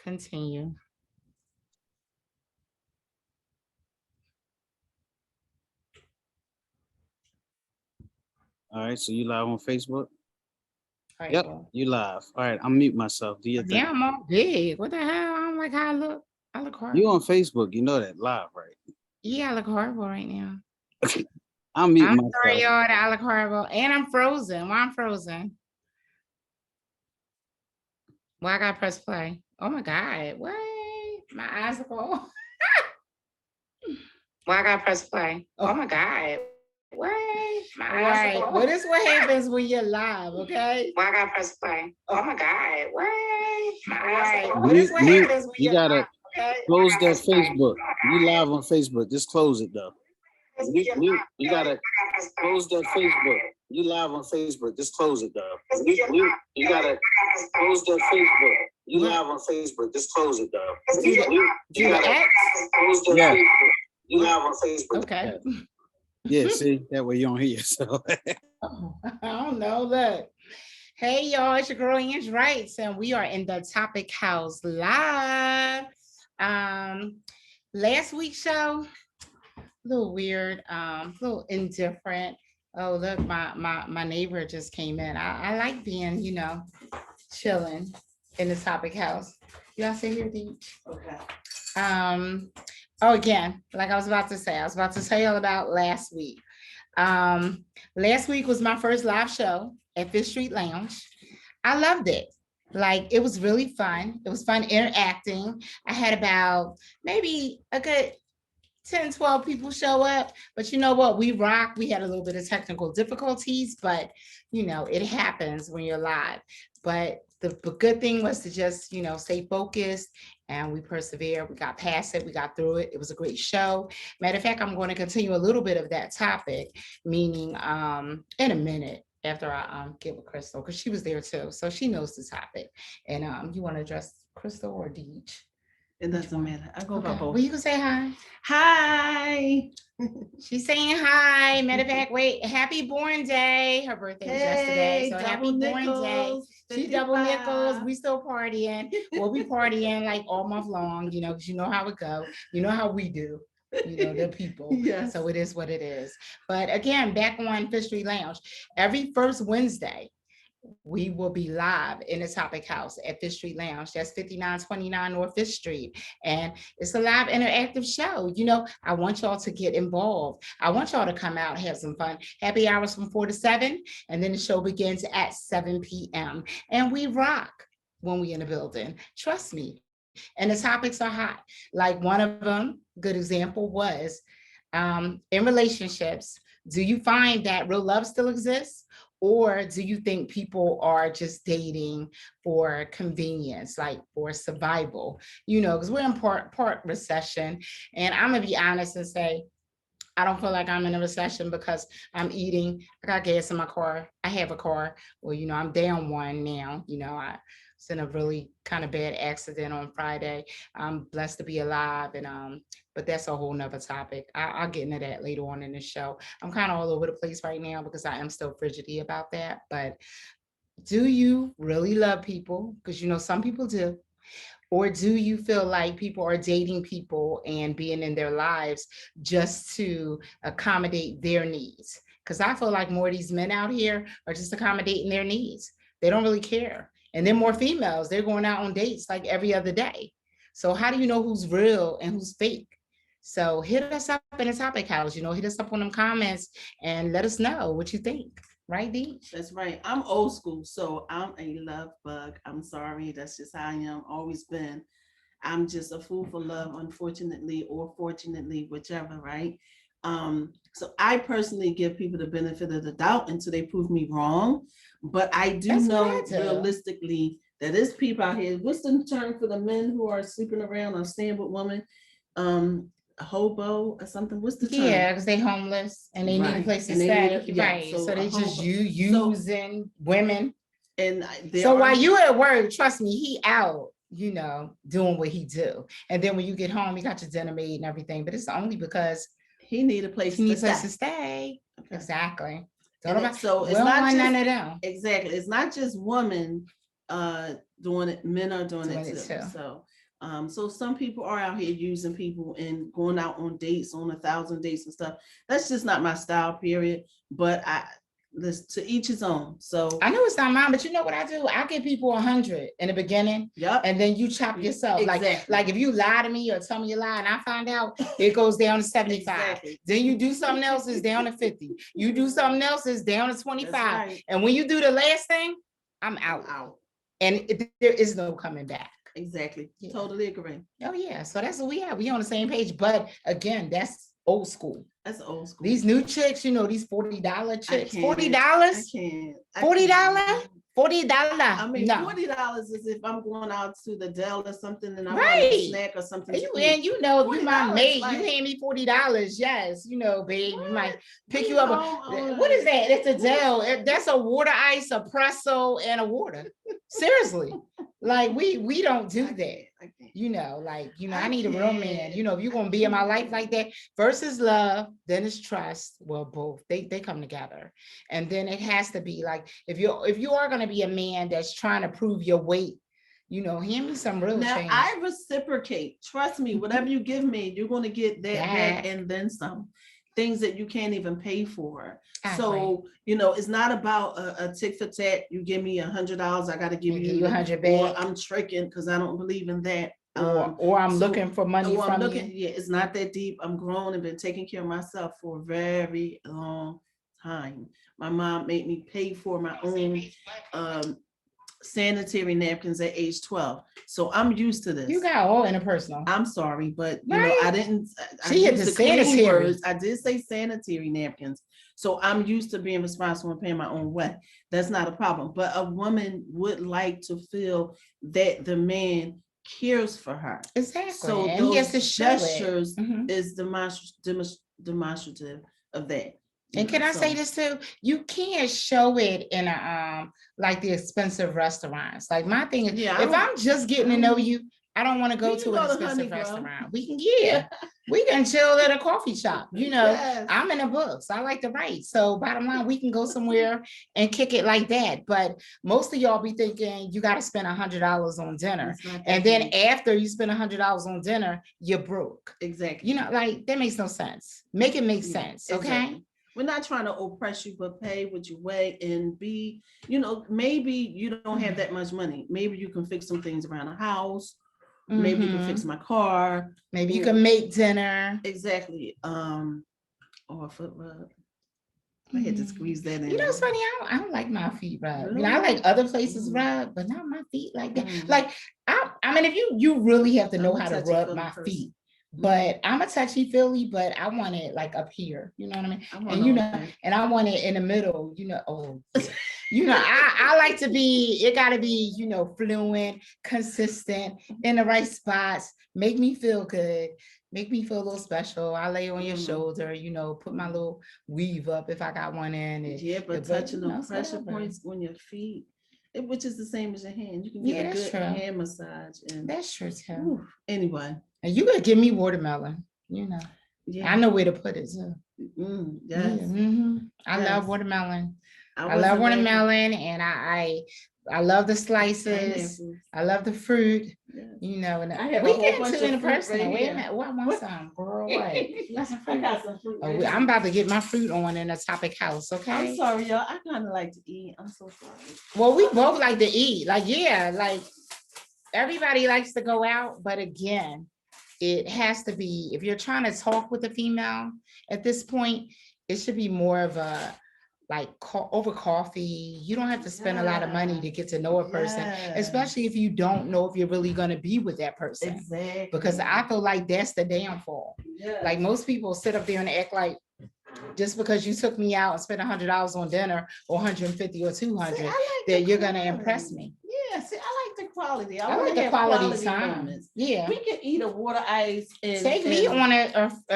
Continue. All right, so you live on Facebook? All right, Yep, well, you live. All right, I'll mute myself. Do your thing. now I'm all big. What the hell? I don't like how I look. I look You on horrible. Facebook? You know that live, right? Yeah, I look horrible right now. I'll mute I'm sorry, myself. y'all, that I look horrible. And I'm frozen. Why I'm frozen? Why I gotta press play? Oh my God. What? My eyes are cold. Why I gotta press play? Oh my God. What? My eyes are Right. cold. Well, this is what happens when you're live, okay? Why I gotta press play? Oh my God. What? My eyes are Right. cold. Well, this is what Mute. happens when You you're gotta live, okay? close that Facebook. You live on Facebook. Just close it though. Mute. You gotta close that Facebook. You live on Facebook. Just close it though. Mute. You gotta close that Facebook. You live on Facebook. Just close it though. Mute. You gotta close that Facebook. You live on Facebook. Okay. Yeah, see, that way you don't hear yourself. Oh, I don't know. Look. Hey, y'all, it's your girl Ange Wrights, and we are in the Topic House live. Last week's show, a little weird, a little indifferent. Oh, look, my neighbor just came in. I like being, chilling in the Topic House. Y'all sit here, Deej. Okay. Again, like I was about to say, I was about to tell y'all about last week. Last week was my first live show at Fifth Street Lounge. I loved it. Like, it was really fun. It was fun interacting. I had about maybe a good 10, 12 people show up, but you know what? We rock. We had a little bit of technical difficulties, but it happens when you're live. But the good thing was to just, stay focused, and we persevered. We got past it. We got through it. It was a great show. Matter of fact, I'm going to continue a little bit of that topic, meaning in a minute after I get with Crystal, because she was there too. So she knows the topic. And you want to address Crystal or Deej? It doesn't matter. I go by Okay. both. Well, you can say hi. Hi. She's saying hi. Matter of fact, wait, happy born day. Her birthday was yesterday. So happy born day. She double nickels. We still partying. We'll be partying like all month long, because you know how it go. You know how we do. The people. Yes. So it is what it is. But again, back on Fifth Street Lounge, every first Wednesday, we will be live in the Topic House at Fifth Street Lounge. That's 5929 North Fifth Street. And it's a live interactive show. I want y'all to get involved. I want y'all to come out and have some fun. Happy hours from 4 to 7. And then the show begins at 7 p.m. And we rock when we in the building. Trust me. And the topics are hot. Like one of them, good example was in relationships, do you find that real love still exists? Or do you think people are just dating for convenience, like for survival? Because we're in part recession. And I'm going to be honest and say, I don't feel like I'm in a recession because I'm eating. I got gas in my car. I have a car. Well, I'm down one now. I was in a really kind of bad accident on Friday. I'm blessed to be alive. And but that's a whole nother topic. I'll get into that later on in the show. I'm kind of all over the place right now because I am still frigidity about that. But do you really love people? Because some people do. Or do you feel like people are dating people and being in their lives just to accommodate their needs? Because I feel like more of these men out here are just accommodating their needs. They don't really care. And then more females, they're going out on dates like every other day. So how do you know who's real and who's fake? So hit us up in the Topic House, hit us up on them comments and let us know what you think. Right, Dee? That's right. I'm old school, so I'm a love bug. I'm sorry. That's just how I am. Always been. I'm just a fool for love, unfortunately, or fortunately, whichever, right? So I personally give people the benefit of the doubt until they prove me wrong. But I do That's know what I do. realistically that there's people out here. What's the term for the men who are sleeping around or staying with women? A hobo or something. What's the term? Yeah, because they homeless and they need a Right. place to And they stay. need a- yeah, Right. so So they a just hobo- using women. And So while you at work, trust me, he out, doing what he do. And then when you get home, you got your dinner made and everything. But it's only because he need a place he needs a to place to stay. stay. Okay. Exactly. So we it's don't not want just none of them exactly. It's not just women doing it. Men are doing it doing too. it too. So So some people are out here using people and going out on dates, on 1,000 dates and stuff. That's just not my style, period. But listen, to each his own. So I know it's not mine, but you know what I do? I give people 100 in the beginning, yep, and then you chop yourself. exactly. Like if you lie to me or tell me you lie and I find out, it goes down to 75. Exactly. Then you do something else, it's down to 50. You do something else, it's down to 25. right. And when you do the last thing, I'm out. Out. And there is no coming back. Exactly. Yeah. Totally agree. Oh yeah. So that's what we have. We on the same page. But again, that's old school. That's old school. These new chicks, you know, these $40 chicks. can't. $40? I can't. $40? $40? I mean, no. $40 is if I'm going out to the Dell or something and I want Right. a snack or something. You and you know, if you my $40, mate, like- you hand me $40. Yes, you know, babe, you might pick you You up. know, What is that? It's a Dell. That's a water ice, a presso, and a water. Seriously, like we don't do that. I can't. You know, like I I need a real man. can't. You know, if you're gonna be in my life like that, first is love, then it's trust. Well, both they come together, and then it has to be like if you are gonna be a man that's trying to prove your weight, you know, hand me some real Now change. I reciprocate. Trust me, whatever you give me, you're going to get that back and then some. Things that you can't even pay for. I So, you know, it's not about a tick for tat. You give me $100, I got to give agree. you You 100 or back, I'm tricking because I don't believe in that. or I'm so- looking for money Or I'm from looking, you. yeah, it's not that deep. I'm grown and been taking care of myself for a very long time. My mom made me pay for my own sanitary napkins at age 12. So I'm used to this. You got all interpersonal. I'm sorry, but you know, Right. I didn't. I She hit used the to clean sanitary. words. I did say sanitary napkins. So I'm used to being responsible and paying my own way. That's not a problem. But a woman would like to feel that the man cares for her. Exactly. So And he has to those show it. gestures Mhm. is demonstrative of that. And can I say this too? You can't show it in a like the expensive restaurants. Like my thing is, Yeah, I if don't- I'm just getting to know you, I don't want to go We can to go an to expensive Honey Grove. restaurant. We can, yeah, we can chill at a coffee shop. You know, Yes. I'm in the books. I like to write. So bottom line, we can go somewhere and kick it like that. But most of y'all be thinking you got to spend $100 on dinner. It's not that And then deep. after you spend $100 on dinner, you're broke. Exactly. You know, like that makes no sense. Make it make Yeah, sense. Okay. exactly. We're not trying to oppress you, but pay what you weigh and be, you know, maybe you don't have that much money. Maybe you can fix some things around the house. Maybe you can Mhm. fix my car. Maybe you can make dinner. Exactly. Or a foot rub. I had to squeeze that in. You know, it's funny. I don't like my feet rubbed. You know, I Really? like other places Mm. rubbed, but not my feet like that. Mm. Like I mean, if you really have to know I'm a how to rub touchy-feely my person. feet. But I'm a touchy feely, but I want it like up here. You know what I mean? I want And you all know, that. and I want it in the middle. You know, oh, you know, I like to be. It got to be, you know, fluent, consistent, in the right spots. Make me feel good. Make me feel a little special. I lay on your Mhm. shoulder. You know, put my little weave up if I got one in. And, Yeah, but but, touching you know, those pressure whatever. points on your feet, which is the same as your hand. You can Yeah, get a that's good true. hand massage. And That's true too. ooh, anyway, And you could give me watermelon. You know, yeah. I know where to put it too. Yes. Yeah, mhm. I love Yes. watermelon. I wasn't love laughing. watermelon, and I love the slices. Pineapples. I love the fruit. Yes. You know, and I have a we whole get bunch into of in fruit person. right Wait a here. minute, what I want some, girl? What? You got some I fruit? got some fruit. Oh, right I'm here. about to get my fruit on in a topic house. I'm Okay. sorry, y'all. I kind of like to eat. I'm so sorry. Well, we both like to eat. Like, yeah, like everybody likes to go out, but again, it has to be, if you're trying to talk with a female at this point, it should be more of a like over coffee. You don't have to spend a lot of money to get to know a person, especially if you don't know if you're really going to be with that person. Exactly. Because I feel like that's the downfall. Yes. Like most people sit up there and act like just because you took me out and spent $100 on dinner or 150 or 200, See, I like that the you're gonna quality. impress me. Yeah, see, I like the quality. I wanna like the have quality time. moments. Yeah. We can eat a water ice and Take me on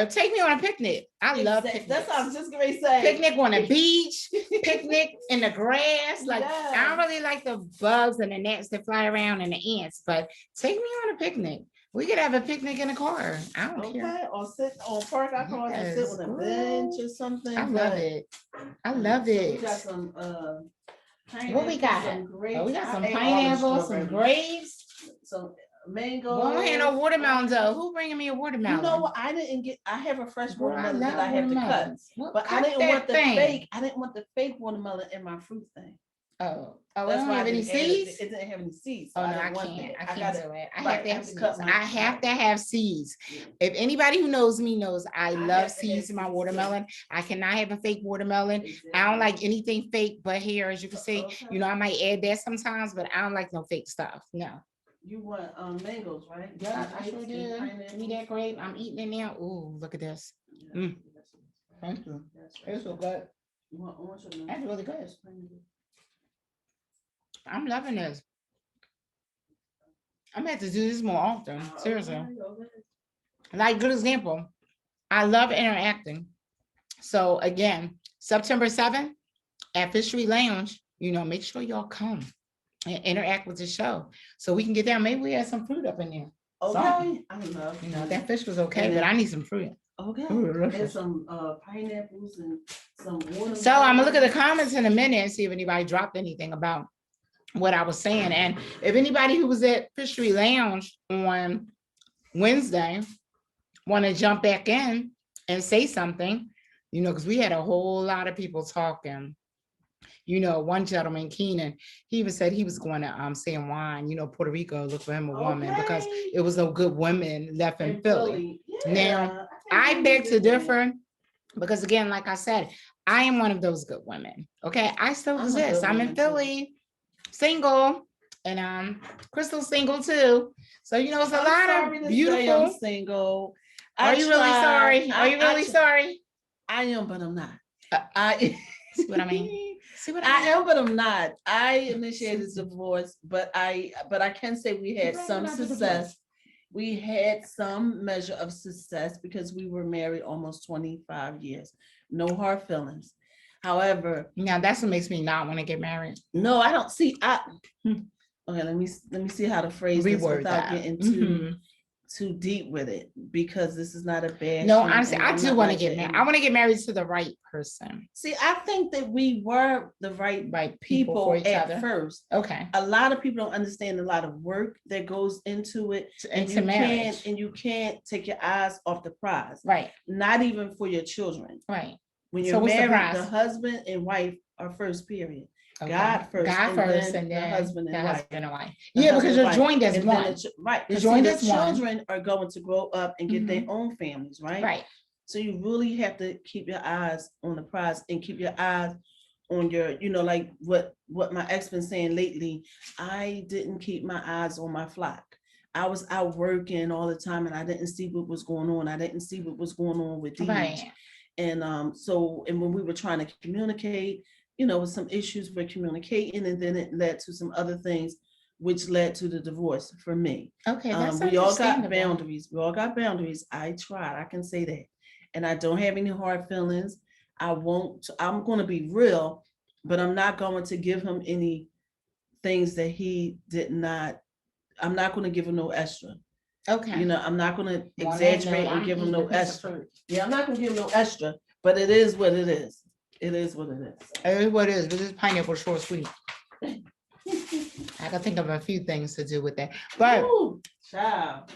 take me on a picnic. I love Exact- picnics. That's what I'm just gonna say. Picnic on a beach, picnic in the grass. Like I Yeah. don't really like the bugs and the gnats that fly around and the ants, but take me on a picnic. We could have a picnic in a car. I don't care. Okay, or sit on park our cars and sit Yes, on a girl. bench or something. I love but- it. I love So it. We got some What we got? some grapes. Oh, we got I some ate all the pineapples, some strawberries. grapes. So mango. Won't have no watermelon though. Who bringing me a watermelon? You know what? I didn't get. I have a fresh Girl, watermelon that I have to cut, watermelons. Well, but I cut didn't that want the thing. fake. I didn't want the fake watermelon in my fruit thing. Oh, it That's don't why I have any didn't add it. seeds? It didn't have any seeds. So Oh, no, I didn't want can't. that. I can't gotta- do it. I right, have to have cut seeds. my- I have to have seeds. Yeah. If anybody who knows me knows I have love to seeds have in my seeds, too. watermelon. I cannot have a fake watermelon. I don't like anything fake but here, as you can see. Okay. You know, I might add that sometimes, but I don't like no fake stuff. No. You want mangoes, right? Yeah, I Grapes sure and did. pineapples? Give me that grape. I'm eating it now. Ooh, look at this. Yeah, Mm. that's what- Thank you. that's It's so right. good. You want orange or no? That's really good. That's pineapple. I'm loving this. I'm gonna have to do this more often. Seriously. Okay, okay. Like, good example, I love interacting. So again, September 7th at Fishery Lounge, you know, make sure y'all come and interact with the show so we can get down. Maybe we have some fruit up in there. Okay, I love. You know, that fish was okay, And but then- I need some fruit. Okay, Ooh, delicious. there's some pineapples and some watermelon. So I'm gonna look at the comments in a minute and see if anybody dropped anything about what I was saying. And if anybody who was at Fishery Lounge on Wednesday want to jump back in and say something, you know, because we had a whole lot of people talking. You know, one gentleman, Keenan, he even said he was going to San Juan, you know, Puerto Rico, look for him a woman because Okay. it was no good women left in In Philly. Yeah, Now, I I think beg we to did that. differ because again, like I said, I am one of those good women. Okay, I still I'm a exist. good I'm in woman, too. Philly, single, and Crystal's single too. So you know, it's a I'm lot sorry of to say I'm beautiful. single. Are you really tried. sorry? Are you really sorry? I am, but I'm not. Uh, I See what I mean? See what I I mean? am, but I'm not. I initiated divorce, but I can say we had some Congratulations. success. We had some measure of success because we were married almost 25 years. No hard feelings. However, Now that's what makes me not want to get married. no, I don't see. Hmm. Okay, let me see how to phrase this Reword without that. getting Mhm. too deep with it, because this is not a bad. No, honestly, I do want to get married. I want to get married to the right person, See, I think that we were the right right people for each at other. first. Okay. A lot of people don't understand a lot of work that goes into it, and Into marriage. you can't take your eyes off the prize. Right. Not even for your children. Right. When So you're what's the married, the prize? husband and wife are first, period. Okay. God first, God and first, then and the then husband and the wife. husband and wife. The Yeah, husband because and you're wife. joined as And then one. right. You're 'cause joined the as one. children are going to grow up and get their own families, right? Right. So you really have to keep your eyes on the prize and keep your eyes on your, you know, like what my ex been saying lately. I didn't keep my eyes on my flock. I was out working all the time and I didn't see what was going on. I didn't see what was going on with Deej. Right. And and when we were trying to communicate, you know, with some issues with communicating, and then it led to some other things, which led to the divorce for me. Okay. That's We all got understandable. boundaries. We all got boundaries. I tried. I can say that. And I don't have any hard feelings. I'm going to be real, but I'm not going to give him any things that he did not. I'm not going to give him no extra. Okay. You know, I'm not going to On that note, exaggerate and I'm give him eating no a piece of extra. fruit. Yeah, I'm not going to give him no extra, but it is what it is. It is what it is. It is what it is, but this pineapple is short sweet. I can think of a few things to do with that. But Ooh, child.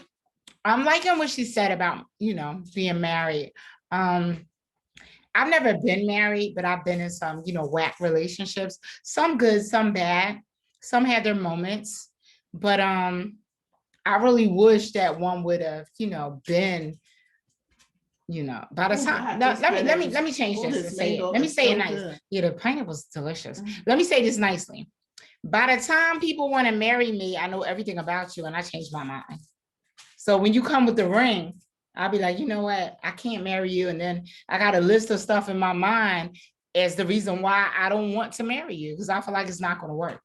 I'm liking what she said about, you know, being married. I've never been married, but I've been in some, you know, whack relationships, some good, some bad, some had their moments, but I really wish that one would have, you know, been, you know, by the Ooh, time, God, no, this let me change Ooh, this and this say it. mango Let me is say it so nice. good. Yeah, the pineapple's delicious. Mm. Let me say this nicely. By the time people want to marry me, I know everything about you and I changed my mind. So when you come with the ring, I'll be like, you know what? I can't marry you. And then I got a list of stuff in my mind as the reason why I don't want to marry you, because I feel like it's not going to work.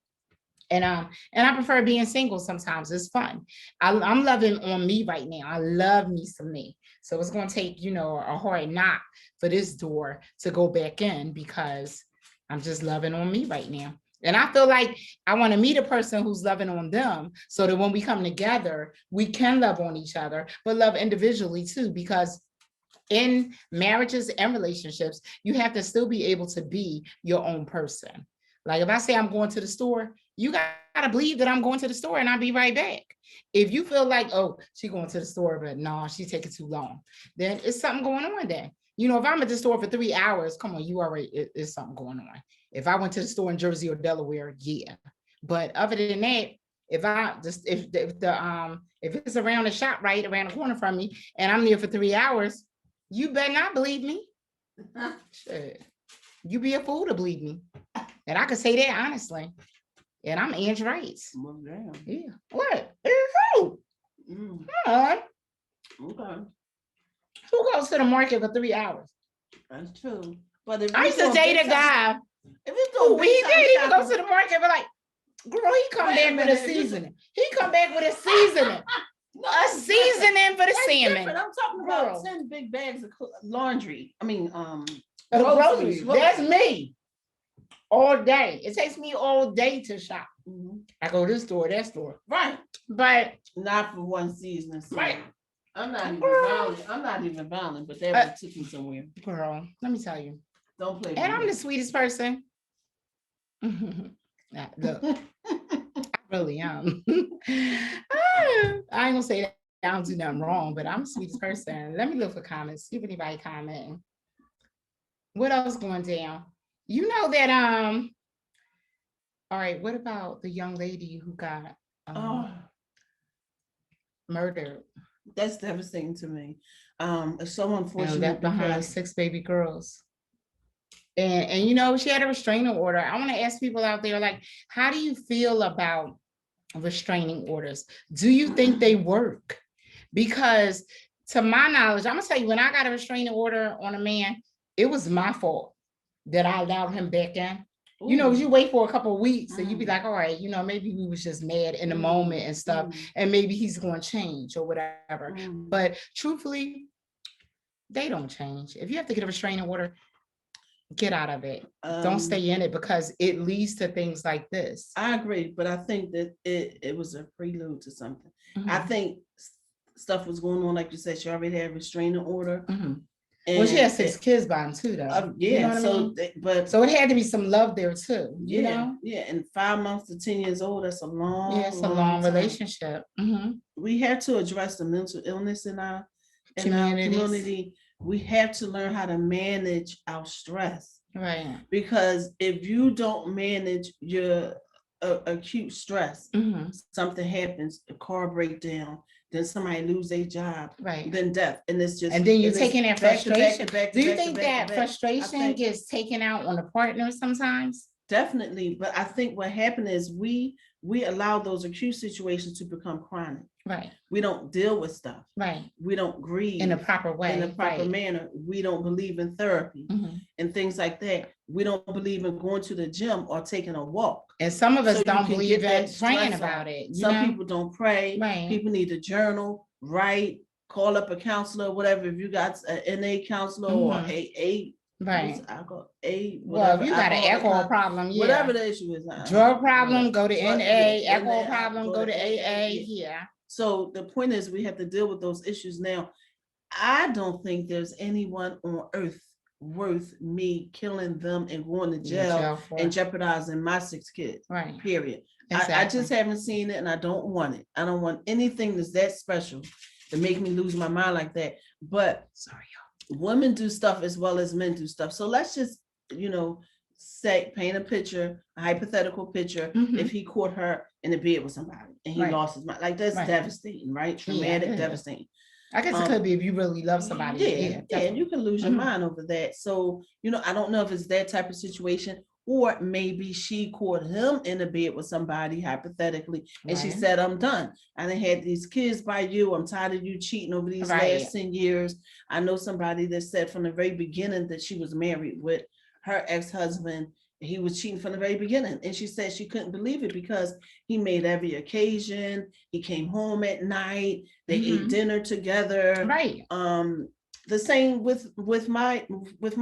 And I prefer being single sometimes. It's fun. I'm loving on me right now. I love me some me. So it's going to take, you know, a hard knock for this door to go back in, because I'm just loving on me right now. And I feel like I want to meet a person who's loving on them, so that when we come together, we can love on each other, but love individually too, because in marriages and relationships, you have to still be able to be your own person. Like if I say I'm going to the store, you got gotta believe that I'm going to the store and I'll be right back. If you feel like, oh, she going to the store, but no, she taking too long, then it's something going on there. You know, if I'm at the store for 3 hours, come on, you already, it's something going on. If I went to the store in Jersey or Delaware, yeah. But other than that, if it's around the shop right around the corner from me and I'm there for 3 hours, you better not believe me. Shit. You be a fool to believe me. And I can say that honestly. And I'm Ange Rice. Well, damn. Yeah. What? It's true. Mm, Come on. okay, Who goes to the market for 3 hours? that's true. But if I we used to doing date big a time- guy If we who doing he big time didn't even go shopping- to the market, but like, girl, he come Wait a back with a minute, if you- seasoning. He come back with a seasoning. No, A it's different. seasoning for the That's salmon. different. I'm talking about Girl. 10 big bags of laundry. I mean, The groceries. That's me. All day. It takes me all day to shop. Mhm. I go to this store, that store. Right. But Not for one season. So Right. I'm not even Girl. violent. I'm not even violent, but that would took me somewhere. girl, let me tell you. Don't play. And I'm the with sweetest person. Nah, look, I really am. I ain't gonna say that I don't do nothing wrong, but I'm the sweetest person. Let me look for comments, see if anybody commenting. What else going down? You know that all right, what about the young lady who got Oh, murdered that's devastating to me. It's so and unfortunate left behind because 6 baby girls? And you know, she had a restraining order. I want to ask people out there, like, how do you feel about restraining orders? Do you think they work? Because to my knowledge, I'm gonna tell you, when I got a restraining order on a man, it was my fault that I allowed him back in. You know, 'cause you wait for a couple of weeks and you be Mm. like, all right, you know, maybe we was just mad in the Mm, moment and stuff, mm, and maybe he's going to change or whatever. mm. But truthfully, they don't change. If you have to get a restraining order, get out of it. Um, Don't stay in it because it leads to things like this. I agree, but I think that it was a prelude to something. I Mhm, think stuff was going on, like you said, she already had a restraining order. mhm. Well, she has and 6 kids by him too, though. You know yeah, what I so mean? but So it had to be some love there too, you yeah, know? yeah, and 5 months to 10 years old, that's a long, Yeah, it's a long time. relationship. Mhm. We have to address the mental illness in our Communities. community. We have to learn how to manage our stress, Right. because if you don't manage your acute stress, Mhm. something happens, a car breakdown, then somebody lose their job, Right. then death, and it's just And then you're it's taking that back to back to frustration. back to Do you back to think back to that back. frustration think- gets taken out on the partner sometimes? Definitely, but I think what happened is we allow those acute situations to become chronic. Right, We don't deal with stuff. right. We don't grieve In a proper way. in a proper right. manner. We don't believe in therapy Mhm. and things like that. We don't believe in going to the gym or taking a walk. And some of So us you don't can believe get that in praying stress about out. it. You Some know? people don't pray. Right. People need to journal, write, call up a counselor, whatever. If you got an NA counselor or Mhm. a Right. alcohol, Well, if you got an alcohol problem, yeah. whatever the issue is. Drug problem, go to Drug- NA. yeah, Alcohol NA, problem, go to AA. Yeah. So the point is, we have to deal with those issues now. I don't think there's anyone on earth worth me killing them and going to jail for and it. jeopardizing my 6 kids, Right. period. I Exactly. just haven't seen it and I don't want it. I don't want anything that's that special to make me lose my mind like that. But Sorry, women do stuff as well as men do stuff. So let's just, say, paint a picture, a hypothetical picture. Mhm. If he caught her in the bed with somebody and he Right. lost his mind, like that's Right. devastating, right? Traumatic, yeah. devastating. I guess it could be if you really love somebody. Yeah, Yeah. yeah, and definitely. you can lose your Mhm. mind over that. So, I don't know if it's that type of situation, or maybe she caught him in a bed with somebody, hypothetically, and she Right. said, I'm done. I done had these kids by you. I'm tired of you cheating over these Right. last 10 years. I know somebody that said from the very beginning that she was married with her ex-husband. He was cheating from the very beginning. And she said she couldn't believe it because he made every occasion. He came home at night. They ate Mhm. dinner together. Right. The same with my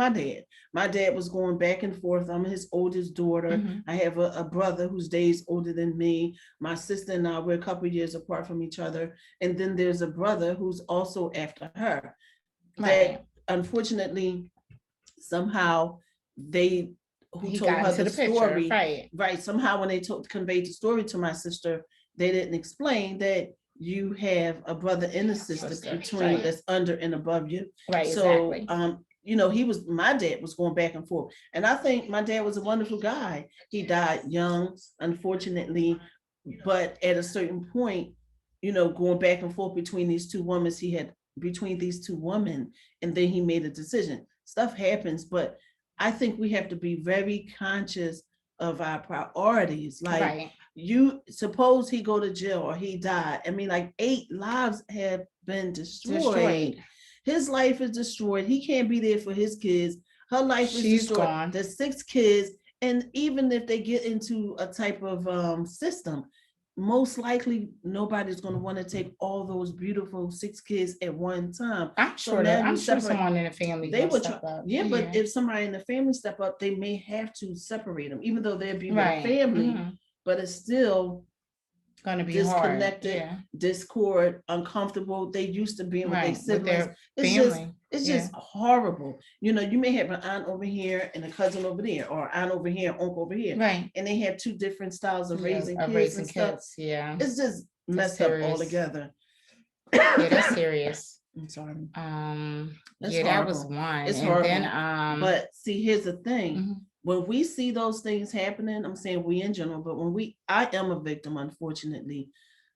dad. My dad was going back and forth. I'm his oldest daughter. Mhm. I have a brother who's days older than me. My sister and I, we're a couple years apart from each other. And then there's a brother who's also after her. Right. That unfortunately, somehow they who He told got her into the the picture, story. right? Right. Somehow when they conveyed the story to my sister, they didn't explain that you have a brother and a sister Sister, between right. that's under and above you. Right, So, exactly. my dad was going back and forth. And I think my dad was a wonderful guy. He died young, unfortunately, but at a certain point, going back and forth between these two women, and then he made a decision. Stuff happens, but I think we have to be very conscious of our priorities. Like, Right. you suppose he go to jail or he died. I mean, like 8 lives have been destroyed. His life is destroyed. He can't be there for his kids. Her life is She's destroyed. gone. The 6 kids, and even if they get into a type of system, most likely nobody's going to want to take all those beautiful 6 kids at one time. I'm So sure now that you I'm sure separate- someone in the family They will would step up. yeah, but if somebody in the family step up, they may have to separate them, even though they'd be with a right. family, Mhm. but it's still Gonna be hard. disconnected, Yeah. discord, uncomfortable. They used to being with their Right. With siblings. their It's just family. it's Yeah. just horrible. You may have an aunt over here and a cousin over there, or aunt over here, uncle over here, Right. and they have 2 different styles of Yeah, raising of kids raising and stuff. kids. Yeah. It's just That's messed up serious. altogether. Yeah, that's serious. I'm sorry. Yeah, It's that was horrible. one. It's and horrible. then But see, here's the thing. mhm. When we see those things happening, I'm saying we in general, but I am a victim, unfortunately,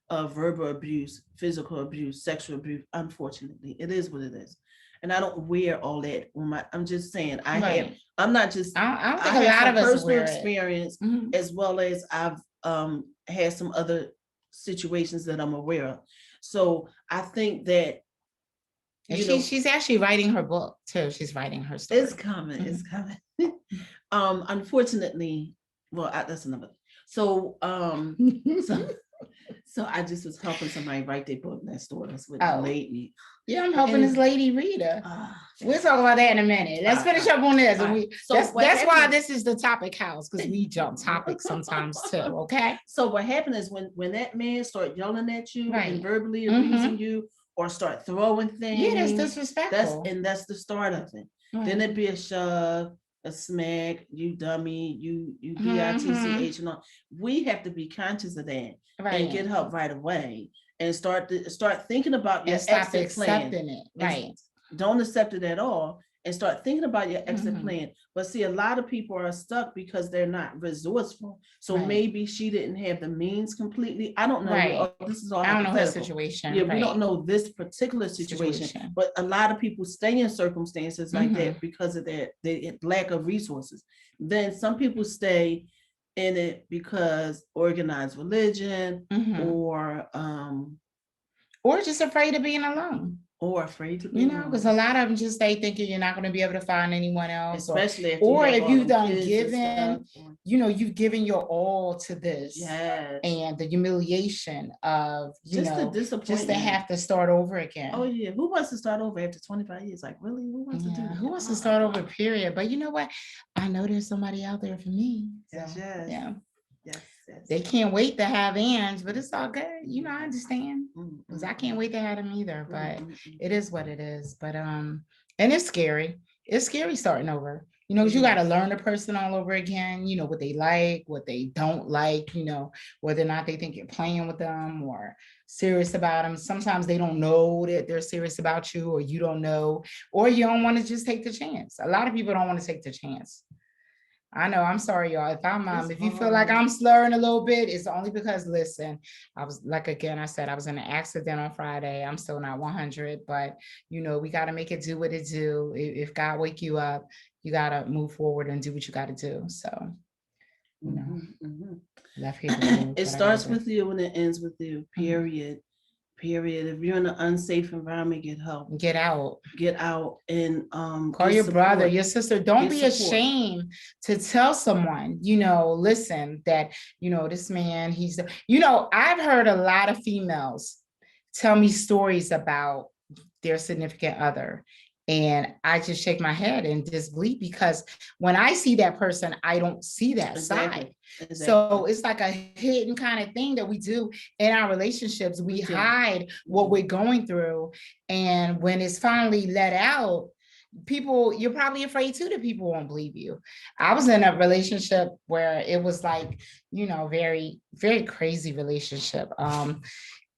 of verbal abuse, physical abuse, sexual abuse. Unfortunately, it is what it is. And I don't wear all that on I'm just saying, Right. I'm not just, I don't think I a have lot of some us personal wear it. experience, Mhm. as well as I've had some other situations that I'm aware of. So I think that, And you know, she's actually writing her book too. She's writing her story. it's coming, it's coming. Unfortunately, well, that's another. So, so I just was helping somebody write their book next door. That's what Oh. delayed me. Yeah, I'm helping And- this lady read her. Ah, We'll talk about that in a minute. Let's finish up on this. And So that's what why happened- this is the topic house, because we jump topics sometimes too. Okay. So what happened is when that man start yelling at you Right. and verbally Mhm. abusing you, or start throwing things, Yeah, that's that's disrespectful. that's the start of it. Right. Then it'd be a shove, a smack, you dummy, you bitch, and all. We have to be conscious of that Right. and get help right away, and start thinking about your and stop exit plan. accepting it. And Right. Don't accept it at all, and start thinking about your exit Mhm. plan. But see, a lot of people are stuck because they're not resourceful. So Right. maybe she didn't have the means completely. I don't know. Right. This is all I don't know her hypothetical. situation. Yeah, right. we don't know this particular situation. But a lot of people stay in circumstances like that because of their lack of resources. Then some people stay in it because organized religion, Mhm. Or just afraid of being alone. or afraid to be Because a lot of them just stay thinking you're not going to be able to find anyone else. especially or have if all you've them done kids and given, stuff, or- you've given your all to this. Yes. And the humiliation of, Just the just disappointment. to have to start over again. Oh yeah, who wants to start over after 25 years? Like, really, who wants to do Yeah, that? who wants to start over, period? But you know what? I know there's somebody out there for me. Yes, So, yes. yeah. Yes, yes. They can't wait to have ends, but it's all good. I understand. Mm, Because mm, I can't wait to have them either. mm, But mm, mm. it is what it is. But and it's scary. It's scary starting over. Because you got to learn a person all over again. What they like, what they don't like. Whether or not they think you're playing with them or serious about them. Sometimes they don't know that they're serious about you, or you don't know, or you don't want to just take the chance. A lot of people don't want to take the chance. I know. I'm sorry, y'all. It's If you feel like hard. I'm slurring a little bit, it's only because, listen, I was I said, I was in an accident on Friday. I'm still not 100, but we got to make it do what it do. If God wake you up, you got to move forward and do what you got to do. So, Mhm, mhm. left here. to do what It I starts gotta do. with you and it ends with you. Period. Period. If you're in an unsafe environment, get help. Get out. Get out and Call get your brother, support. your sister. Don't Get be support. ashamed to tell someone, listen, that, this man, I've heard a lot of females tell me stories about their significant other. And I just shake my head in disbelief, because when I see that person, I don't see that side. Exactly. So it's like a hidden kind of thing that we do in our relationships. We We do. hide what we're going through. And when it's finally let out, people, you're probably afraid too that people won't believe you. I was in a relationship where it was like, very, very crazy relationship.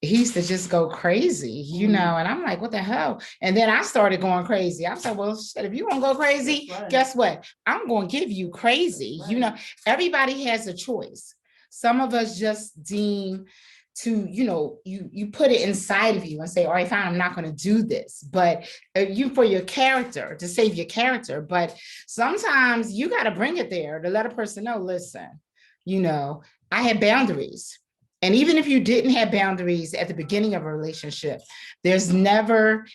He used to just go crazy, and I'm like, what the hell? And then I started going crazy. I said, well, shit, if you want to go crazy, That's right. guess what? I'm going to give you crazy. Right. Everybody has a choice. Some of us just deem to, you put it inside of you and say, all right, fine, I'm not going to do this, but for your character, to save your character. But sometimes you got to bring it there to let a person know, listen, I had boundaries. And even if you didn't have boundaries at the beginning of a relationship, it's never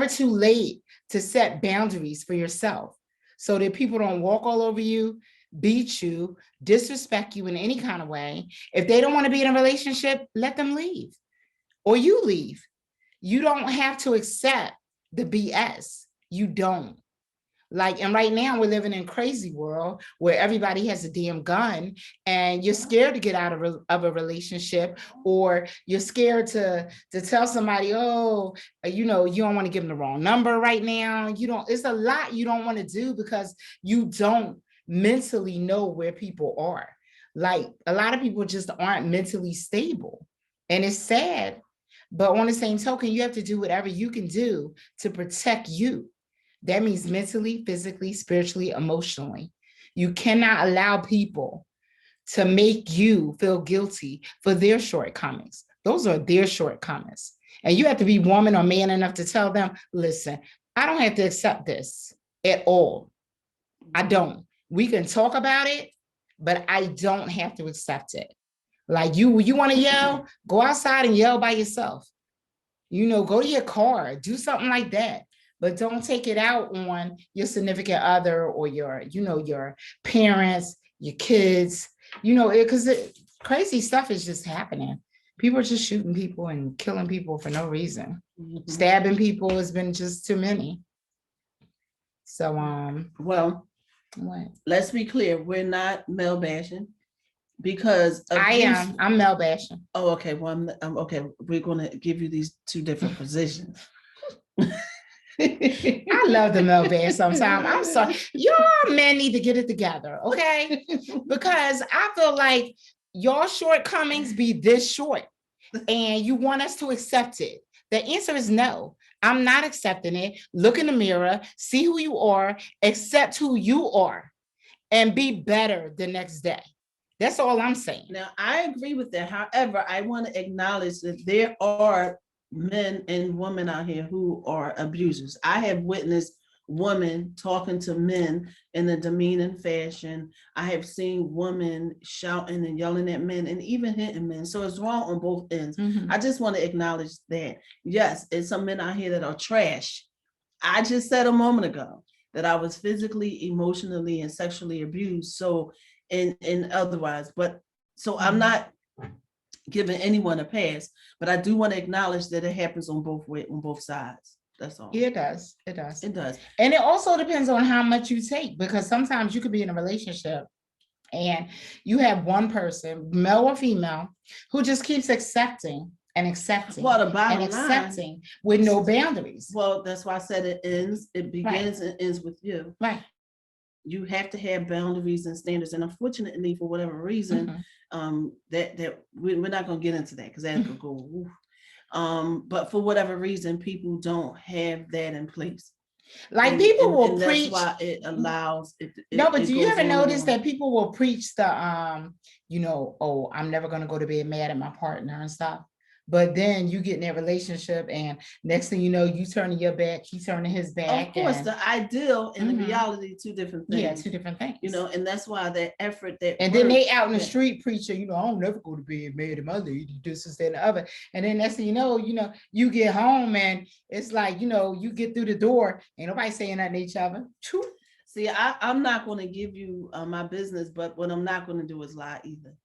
too late to set boundaries for yourself so that people don't walk all over you, beat you, disrespect you in any kind of way. If they don't want to be in a relationship, let them leave, or you leave. You don't have to accept the BS. You don't. And right now we're living in a crazy world where everybody has a damn gun and you're scared to get out of a relationship, or you're scared to tell somebody, oh, you don't want to give them the wrong number right now. It's a lot you don't want to do because you don't mentally know where people are. Like a lot of people just aren't mentally stable, and it's sad. But on the same token, you have to do whatever you can do to protect you. That means mentally, physically, spiritually, emotionally. You cannot allow people to make you feel guilty for their shortcomings. Those are their shortcomings. And you have to be woman or man enough to tell them, listen, I don't have to accept this at all. I don't. We can talk about it, but I don't have to accept it. Like you want to yell, go outside and yell by yourself. Go to your car, do something like that. But don't take it out on your significant other or your parents, your kids, because crazy stuff is just happening. People are just shooting people and killing people for no reason. Mhm. Stabbing people has been just too many. So, Well, what? let's be clear, we're not male bashing because I am. I'm male bashing. Oh, okay. Well, I'm okay. We're going to give you these two different positions. I love the male bash sometimes. I'm sorry. Y'all men need to get it together, okay? Because I feel like your shortcomings be this short and you want us to accept it. The answer is no. I'm not accepting it. Look in the mirror, see who you are, accept who you are, and be better the next day. That's all I'm saying. Now, I agree with that. However, I want to acknowledge that there are men and women out here who are abusers. I have witnessed women talking to men in a demeaning fashion. I have seen women shouting and yelling at men and even hitting men. So it's wrong on both ends. Mhm. I just want to acknowledge that. Yes, it's some men out here that are trash. I just said a moment ago that I was physically, emotionally, and sexually abused. So, and otherwise, but so I'm not giving anyone a pass, but I do want to acknowledge that it happens on both sides. That's all. Yeah, it does. It does. It does. And it also depends on how much you take, because sometimes you could be in a relationship and you have one person, male or female, who just keeps accepting and accepting Well, the bottom and line, accepting with no boundaries. well, that's why I said it begins and ends with you. Right. You have to have boundaries and standards. And unfortunately, for whatever reason, Mhm. that we're not going to get into that because that could go. But for whatever reason, people don't have that in place. Like people will and preach. That's why it allows it. No, but it do you goes ever on notice and on. that people will preach the oh, I'm never gonna go to bed mad at my partner and stuff. But then you get in that relationship and next thing you know, you turning your back, he turning his back. Of course, and, the ideal and Mhm. the reality, two different things. yeah, two different things. And that's why that effort that. And then they out in the yeah. street preaching, I don't never go to bed mad at my lady, this is that and the other. And then next thing you know, you get home and it's like, you get through the door, ain't nobody saying nothing to each other. True. See, I'm not going to give you my business, but what I'm not going to do is lie either.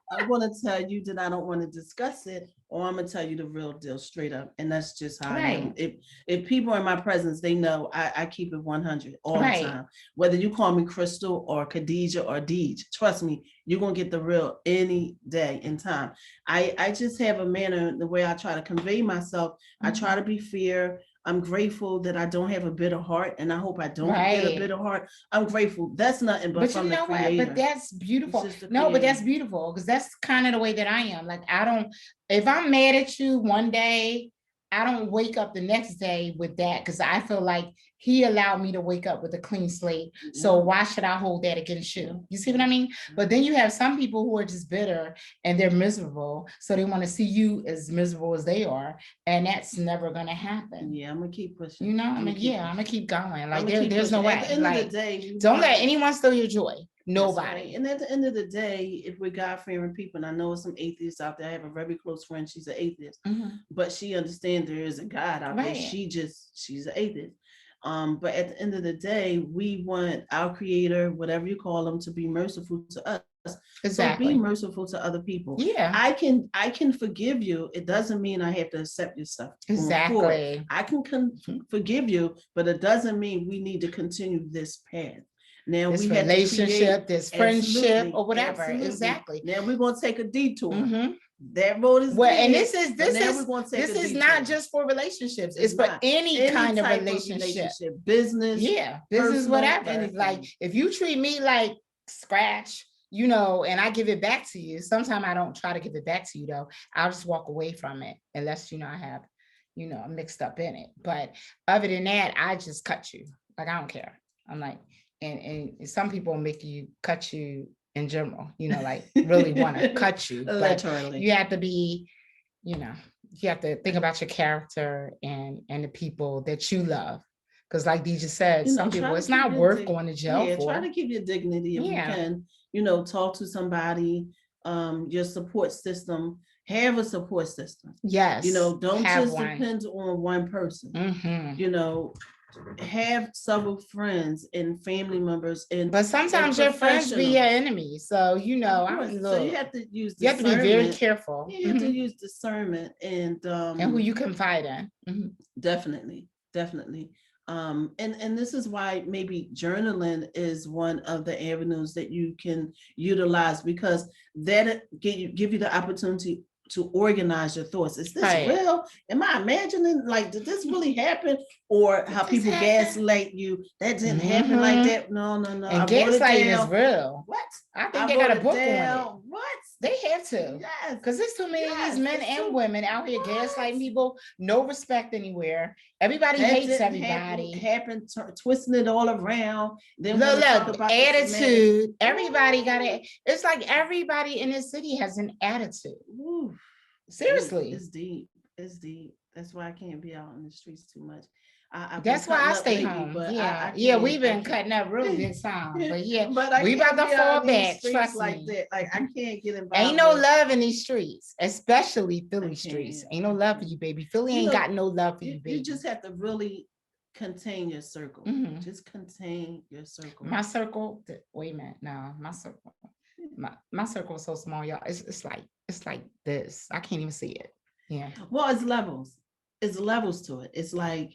I'm going to tell you that I don't want to discuss it, or I'm going to tell you the real deal straight up. And that's just how I am. If people are in my presence, they know I keep it 100 all the time. Whether you call me Crystal or Khadijah or Deej, trust me, you're going to get the real any day in time. I just have a manner, the way I try to convey myself. I try to be fair. I'm grateful that I don't have a bitter heart, and I hope I don't get a Right. bitter heart. I'm grateful. That's nothing but But from you the know what? creator. But that's beautiful. just the No, but that's creator. beautiful because that's kind of the way that I am. Like I don't, if I'm mad at you one day, I don't wake up the next day with that because I feel like he allowed me to wake up with a clean slate. So Yeah. why should I hold that against Yeah. you? You see what I mean? But then you have some people who are just bitter and they're miserable. So they want to see you as miserable as they are. And that's never gonna happen. Yeah, I'm gonna keep pushing. You know, I I'ma mean, keep yeah, I'm gonna keep going. Like I'ma keep there's no pushing. way. At the end Like of the day, we don't let want- anyone steal your joy. That's Nobody. right. And at the end of the day, if we're God-fearing people, and I know some atheists out there, I have a very close friend, she's an atheist, Mhm. but she understands there is a God out there. Right. She's an atheist. But at the end of the day, we want our creator, whatever you call him, to be merciful to us. Exactly. So be merciful to other people. Yeah. I can forgive you. It doesn't mean I have to accept your stuff. going forward. Exactly. I can forgive you, but it doesn't mean we need to continue this path. Now This we have to relationship, this friendship, Absolutely, or whatever. absolutely. Exactly. Now we're gonna take a detour. Mhm. That road is Well, and dead, this but now is we're gonna take this a is detour. not just for relationships. It's for not. any kind of type relationship. business. Yeah, business, personal, whatever. anything. Like if you treat me like scratch, you know, and I give it back to you. Sometimes I don't try to give it back to you though. I'll just walk away from it unless you know I have, you know, mixed up in it. But other than that, I just cut you. Like I don't care. I'm like, and some people make you cut you in general, you know, like really want to cut you. But Literally. you have to be, you know, you have to think about your character and the people that you love. Because like Dee just said, You know, some try people, to it's keep not your worth dig- going to jail Yeah, for. try to keep your dignity if Yeah. you can. You know, talk to somebody. Your support system. Have a support system. Yes. You know, don't have just one. depend on one person. Mhm. You know, have several friends and family members and But sometimes your friends be your professionals. enemy. So, you know, Of I course. don't So know. you have to use You have to be very discernment. careful. You have to Mhm. use discernment and And who you confide in. Mhm. definitely. And this is why maybe journaling is one of the avenues that you can utilize, because that give you the opportunity to organize your thoughts. Is this Right. real? Am I imagining? Like, did this really happen? Or how this people happen? gaslight you? That didn't happen like Mhm. that. No. I And wrote it gaslighting is down. real. What? I think I they got wrote a it book on down. What? it. They have to. Yes. Because there's too many of Yes, these men it's and too- women out here What? gaslighting people, no respect anywhere. Everybody That hates didn't everybody. happen, twisting it all around. Then Look, wanna talk about the attitude. Everybody got it. It's like everybody in this city has an attitude. Ooh, Seriously. it's deep. It's deep. That's why I can't be out in the streets too much. I've That's been why I cutting up stay lately, home. but Yeah. I Yeah, can't- we've been I can't- cutting up real big time. But yeah, but I we can't about to be out fall in these back. streets Trust like me. that. Like I can't get involved. Ain't no with- love in these streets, especially Philly I streets. can't. Ain't no I love for can't. you, baby. Philly You ain't know, got no love for you, You baby. just have to really contain your circle. Mhm. Just contain your circle. My circle, wait a minute. No, my circle. My circle is so small, y'all. It's like this. I can't even see it. Yeah. Well, it's levels. It's levels to it. It's like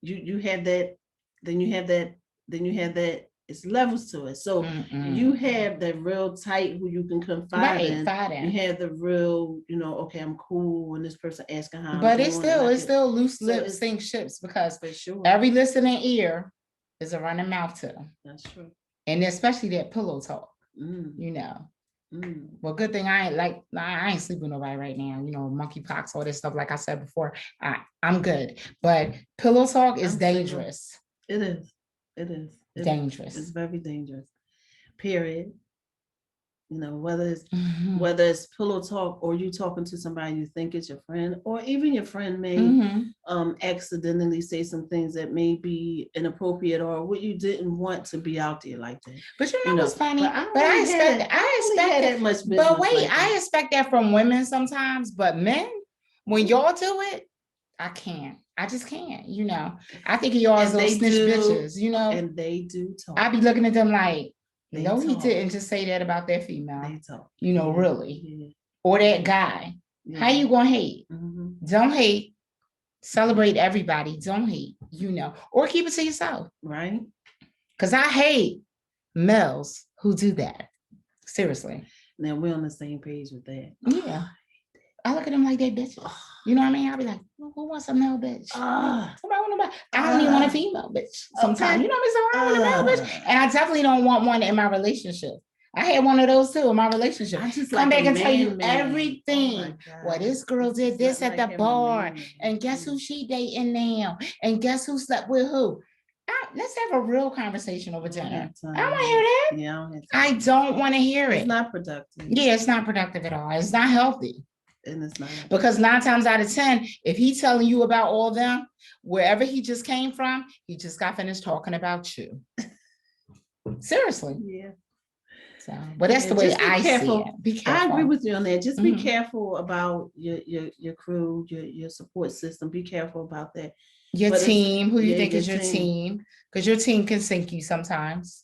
you have that, then you have that, then you have that. It's levels to it. So Mm-mm. you have that real tight who you can confide Right, in. fighting. You have the real, you know, okay, I'm cool when this person asking how I'm But doing, it's and I can- still loose So lips it's- sink ships because for sure. every listening ear is a running mouth to them. That's true. And especially that pillow talk, Mm, you know. mm. Well, good thing I ain't sleeping with nobody right now. You know, monkeypox, all this stuff. Like I said before, I'm good. But pillow talk is I'm single. dangerous. It is. It is. It is. Dangerous. It's very dangerous. Period. You know, whether it's Mhm. whether it's pillow talk or you talking to somebody you think is your friend, or even your friend may Mhm. accidentally say some things that may be inappropriate or what you didn't want to be out there like that. But you know what's funny? but But I don't expect have- I don't expect have that. that much But business wait, like I that. expect that from women sometimes, but men, when y'all do it, I can't. I just can't, you know. I think of y'all as And those they snitch do, bitches, you know. And they do talk. I be looking at them like, They no, he talk. didn't just say that about that female, They talk. you know, Yeah, really. yeah, Or that guy. yeah. How you gonna hate? Mhm. Don't hate. Celebrate everybody. Don't hate, you know, or keep it to yourself. Right? Because I hate males who do that. Seriously. Now we're on the same page with that. Yeah. I look at them like they bitches. You know what I mean? I'll be like, who wants a male bitch? Ah, Somebody want a male- I don't even want a female bitch sometimes. Okay. You know what I mean? So I want a male bitch. And I definitely don't want one in my relationship. I had one of those too in my relationship. I just Come like back a and tell you man. everything. Oh my Well, God. this girl It's did this nothing at like the having a bar. man. And guess who she dating now? And guess who slept with who? Let's have a real conversation over I don't dinner. have time. I don't want to hear that. Yeah, I don't have I time. don't want to hear It's it. not productive. Yeah, it's not productive at all. It's not healthy. And it's not. Because 9 times out of 10, if he's telling you about all them, wherever he just came from, he just got finished talking about you. Seriously. Yeah. So, but that's the Yeah, way just be I see careful. it. Be I careful. agree with you on that. Just be Mhm. careful about your crew, your support system. Be careful about that. Your but it's- team, who you yeah, think your is your team. team, because your team can sink you sometimes.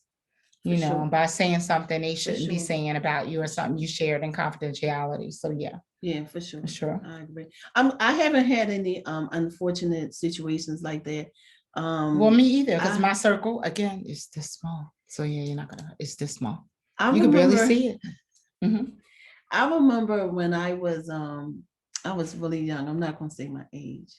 For You know, sure. by saying something they shouldn't be sure. saying about you or something you shared in confidentiality. So yeah, Yeah, for sure. for sure. I agree. I haven't had any unfortunate situations like that. Well, me either, because I- my circle again is this small. So yeah, you're not gonna. It's this small. I You can barely remember- see it. Mhm. I remember when I was really young. I'm not gonna say my age.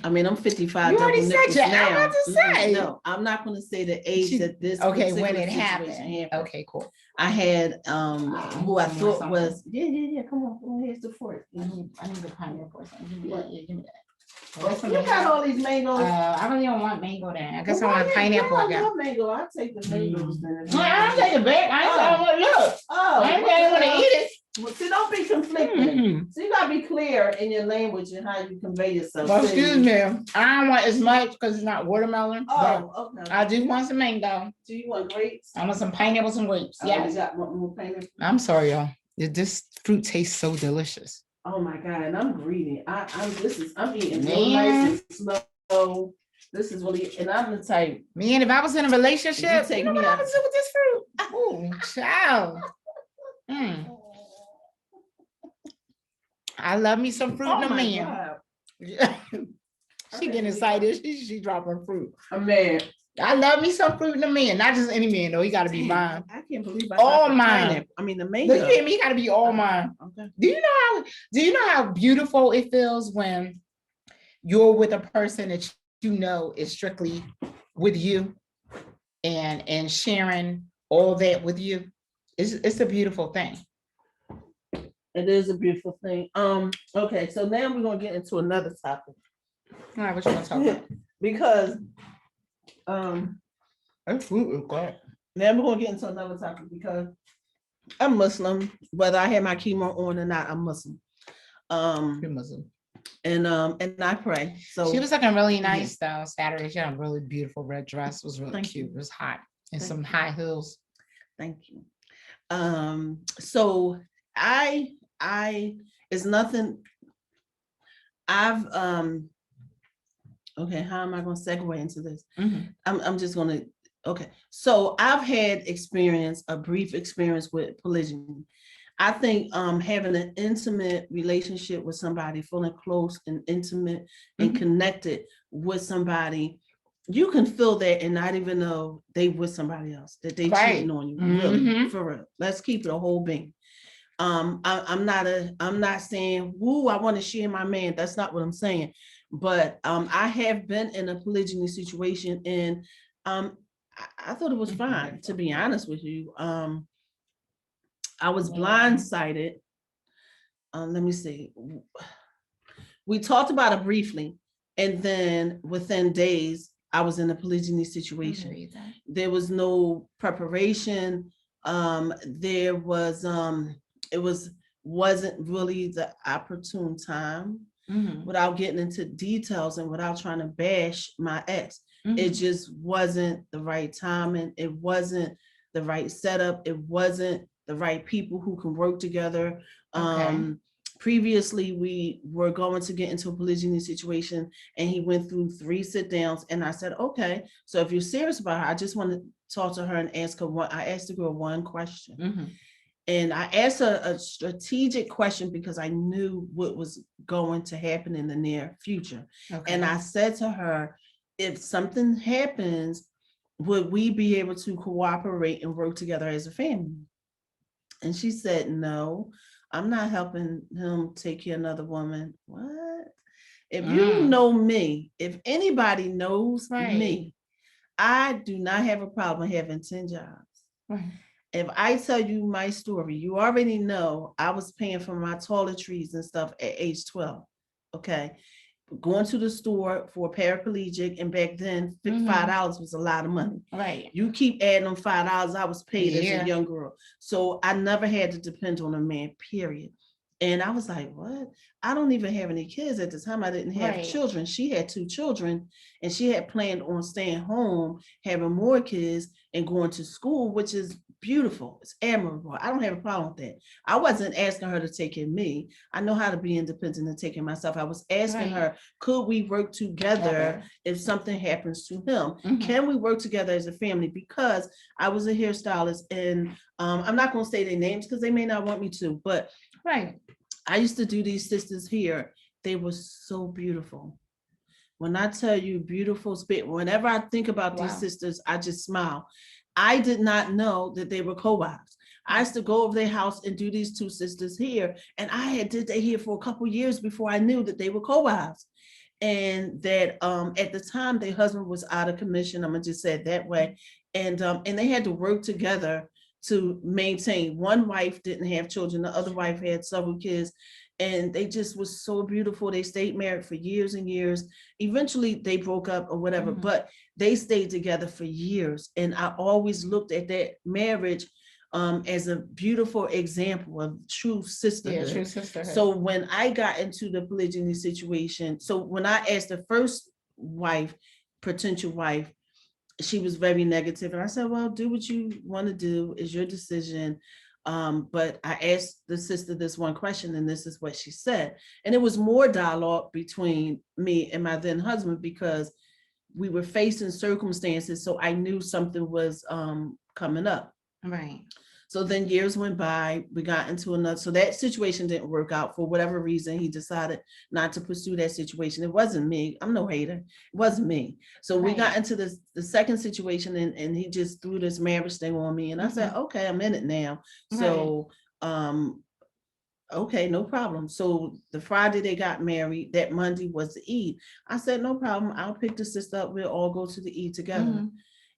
I mean, I'm 55. You already double said nipples your- I'm now. about to say. No, I'm not gonna say the age that this. Okay, when particular it happened. situation Okay, cool. I had who I Give me thought something. was yeah. Come on, here's the fork. I need the pineapple or something. Give me that. Yeah, give me that. You got all these mangoes. I really don't want mango then. I guess Well, I want why pineapple I again. love mango. I'll take the mangoes then. No, I don't take it back. I ain't saying I want to look. Oh, I ain't saying I want to eat it. Well, see, don't be conflicted. Mhm. So you gotta be clear in your language and how you convey yourself. Well, See? excuse me. I don't want as much because it's not watermelon. But Oh, okay. I do want some mango. Do you want grapes? I want some pineapples and grapes. Oh, you Yes. got more pineapple? I'm sorry, y'all. This fruit tastes so delicious. Oh my God, and I'm greedy. I'm eating Man. real nice and slow. This is really, and I'm the type. Man, if I was in a relationship, take you know me what I out. would do with this fruit? Ooh, child. Mm. I love me some fruit in a man. God. She getting excited. She dropping fruit. A man. I love me some fruit in a man, not just any man though. He got to be mine. I can't believe I All got the mine. pineapple. I mean the Look, mango. you hear me? He got to be all mine. Okay. Do you know how beautiful it feels when you're with a person that you know is strictly with you and sharing all that with you? It's a beautiful thing. It is a beautiful thing. Okay, so now we're gonna get into another topic All right, what you want to talk about? because That fruit is great. now we're gonna get into another topic because I'm Muslim, whether I have my chemo on or not, I'm Muslim. You're Muslim. And I pray. So She was looking really nice though Saturday. She had a really beautiful red dress. It was really Thank cute. you. It was hot and Thank some you. high heels. thank you. So I it's nothing. I've okay, how am I gonna segue into this? Mhm. I'm just gonna okay. So I've had a brief experience with polygyny. I think having an intimate relationship with somebody, feeling close and intimate and Mhm. connected with somebody, you can feel that and not even know they with somebody else, that they Right. cheating on you. Really, Mhm. for real. Let's keep it a whole being. I'm not saying, woo, I want to share my man. That's not what I'm saying. But I have been in a polygyny situation and I thought it was fine, to be honest with you. I was Yeah. blindsided. Let me see. We talked about it briefly, and then within days, I was in a polygyny situation. There was no preparation. There was wasn't really the opportune time, Mhm. without getting into details and without trying to bash my ex. Mhm. It just wasn't the right timing. It wasn't the right setup. It wasn't the right people who can work together. Okay. Previously, we were going to get into a polygyny situation and he went through 3 sit downs and I said, okay, so if you're serious about her, I just want to talk to her and ask her I asked the girl one question. Mhm. And I asked her a strategic question because I knew what was going to happen in the near future. Okay. And I said to her, if something happens, would we be able to cooperate and work together as a family? And she said, no, I'm not helping him take care of another woman. What? If you Mm. know me, if anybody knows Right. me, I do not have a problem having 10 jobs. Right. If I tell you my story, you already know I was paying for my toiletries and stuff at age 12. Okay. Going to the store for a paraplegic, and back then $5 was a lot of money. Right. You keep adding them $5 I was paid as Yeah. a young girl. So I never had to depend on a man, period. And I was like, what? I don't even have any kids at the time. I didn't have Right. children. She had 2 children, and she had planned on staying home, having more kids, and going to school, which is beautiful. It's admirable. I don't have a problem with that. I wasn't asking her to take care of me. I know how to be independent and take care of myself. I was asking Right. her, could we work together Together. if something happens to him? Mhm. Can we work together as a family? Because I was a hairstylist, and I'm not going to say their names because they may not want me to, but Right. I used to do these sisters here. They were so beautiful. When I tell you beautiful spirit, whenever I think about these Wow. sisters, I just smile. I did not know that they were co-wives. I used to go over their house and do these 2 sisters here, and I had did that here for a couple years before I knew that they were co-wives. And that at the time their husband was out of commission. I'm gonna just say it that way. And they had to work together to maintain. One wife didn't have children, the other wife had several kids, and they just was so beautiful. They stayed married for years and years. Eventually they broke up or whatever, Mhm. but they stayed together for years. And I always looked at that marriage as a beautiful example of true sisterhood. Yeah, true sisterhood. So when I got into the polygyny situation, so when I asked the first wife, potential wife, she was very negative. And I said, well, do what you want to do, is your decision. But I asked the sister this one question, and this is what she said. And it was more dialogue between me and my then husband, because we were facing circumstances. So I knew something was coming up. Right. So then years went by, we got into another, so that situation didn't work out for whatever reason. He decided not to pursue that situation. It wasn't me. I'm no hater. It wasn't me. So we got Right. into the second situation, and he just threw this marriage thing on me. And I said, okay, I'm in it now. So, okay, no problem. So the Friday they got married, that Monday was the Eid. I said, no problem. I'll pick the sister up. We'll all go to the Eid together. Mhm.